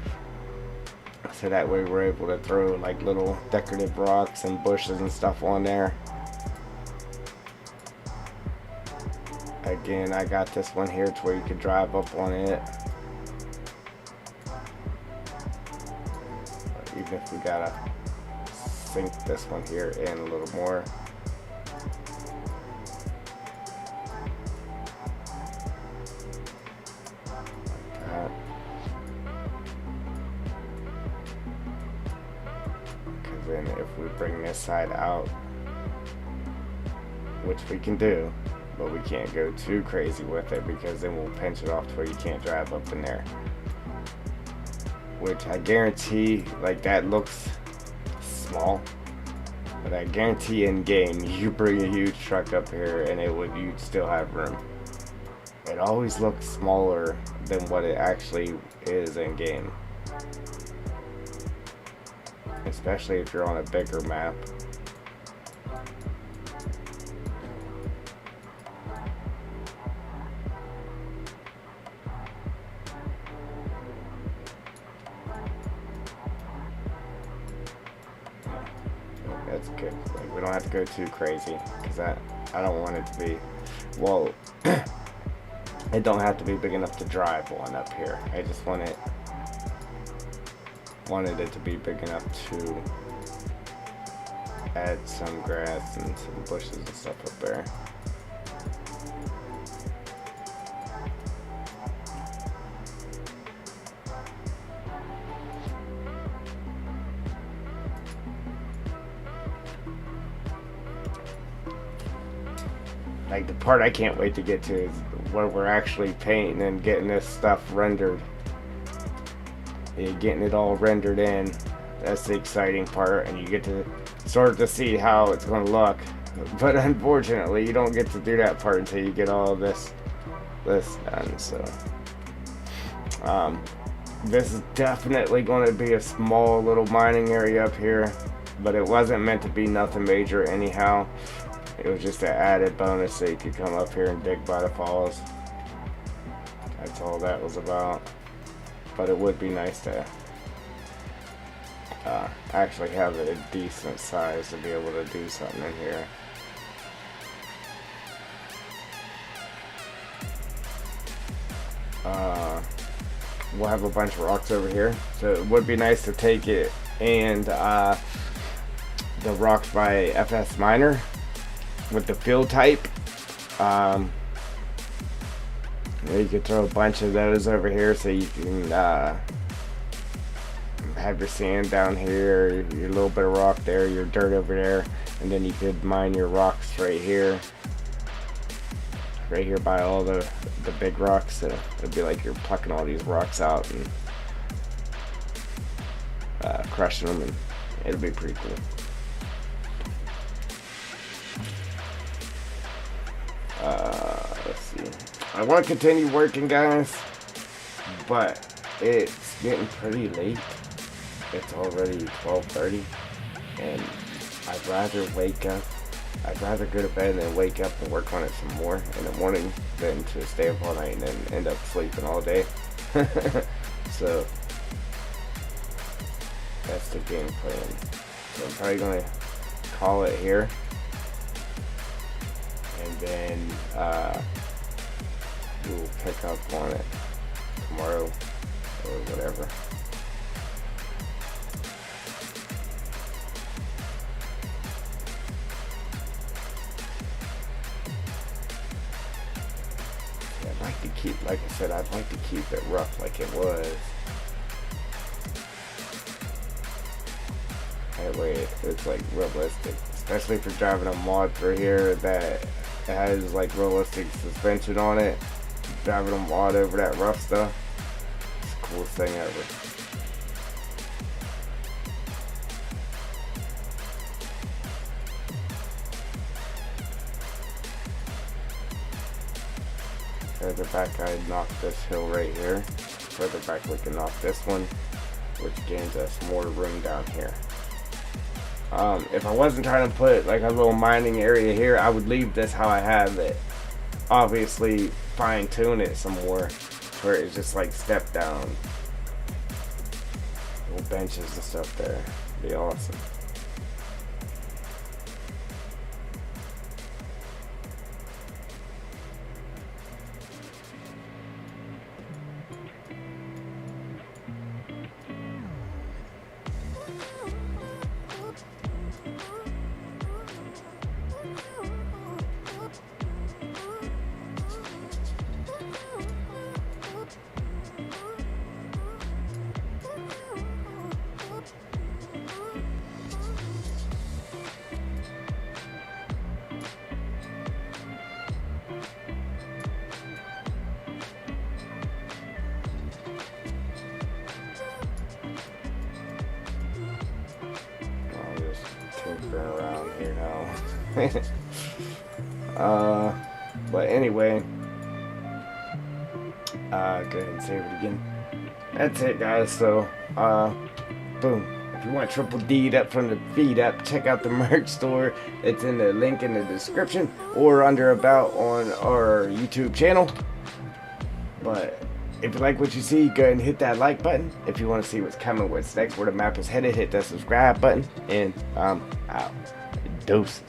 so that way we're able to throw like little decorative rocks and bushes and stuff on there. Again, I got this one here to where you could drive up on it. But even if we gotta sink this one here in a little more. Like that. Because then if we bring this side out, which we can do, but we can't go too crazy with it, because then we'll pinch it off to where you can't drive up in there. Which I guarantee, like, that looks small, but I guarantee in game you bring a huge truck up here and you'd still have room. It always looks smaller than what it actually is in game, especially if you're on a bigger map. That's good. Like, we don't have to go too crazy, because I don't want it to be, well, it don't have to be big enough to drive on up here. I just wanted it to be big enough to add some grass and some bushes and stuff up there. Like, the part I can't wait to get to is where we're actually painting and getting this stuff rendered. Yeah, getting it all rendered in That's the exciting part, and you get to start to see how it's going to look. But unfortunately, you don't get to do that part until you get all this done. So this is definitely going to be a small little mining area up here, but it wasn't meant to be nothing major anyhow. It was just an added bonus so you could come up here and dig by the falls. That's all that was about. But it would be nice to actually have it a decent size to be able to do something in here. We'll have a bunch of rocks over here, so it would be nice to take it and the rocks by FS Miner with the field type. You could throw a bunch of those over here so you can have your sand down here, your little bit of rock there, your dirt over there, and then you could mine your rocks right here by all the big rocks. So it'd be like you're plucking all these rocks out and crushing them, and it'll be pretty cool. Let's see. I want to continue working, guys, but it's getting pretty late. It's already 12:30, and I'd rather go to bed and then wake up and work on it some more in the morning than to stay up all night and then end up sleeping all day. So that's the game plan. So I'm probably going to call it here, and then we'll pick up on it tomorrow or whatever. I'd like to keep, like I said, I'd like to keep it rough like it was. That way it's like realistic, especially if you're driving a mod through here that has like realistic suspension on it. Driving a mod over that rough stuff, it's the coolest thing ever. Further back I knocked this hill right here. Further back we can knock this one, which gains us more room down here. If I wasn't trying to put like a little mining area here, I would leave this how I have it. Obviously fine tune it some more where it's just like step down. Little benches and stuff there. Be awesome. Around here now. But anyway, go ahead and save it again. That's it, guys. So boom, if you want triple D'd up from the feed up, check out the merch store. It's in the link in the description or under about on our YouTube channel. But if you like what you see, go ahead and hit that like button. If you want to see what's coming, what's next, where the map is headed, hit that subscribe button, and I'm out. Doses.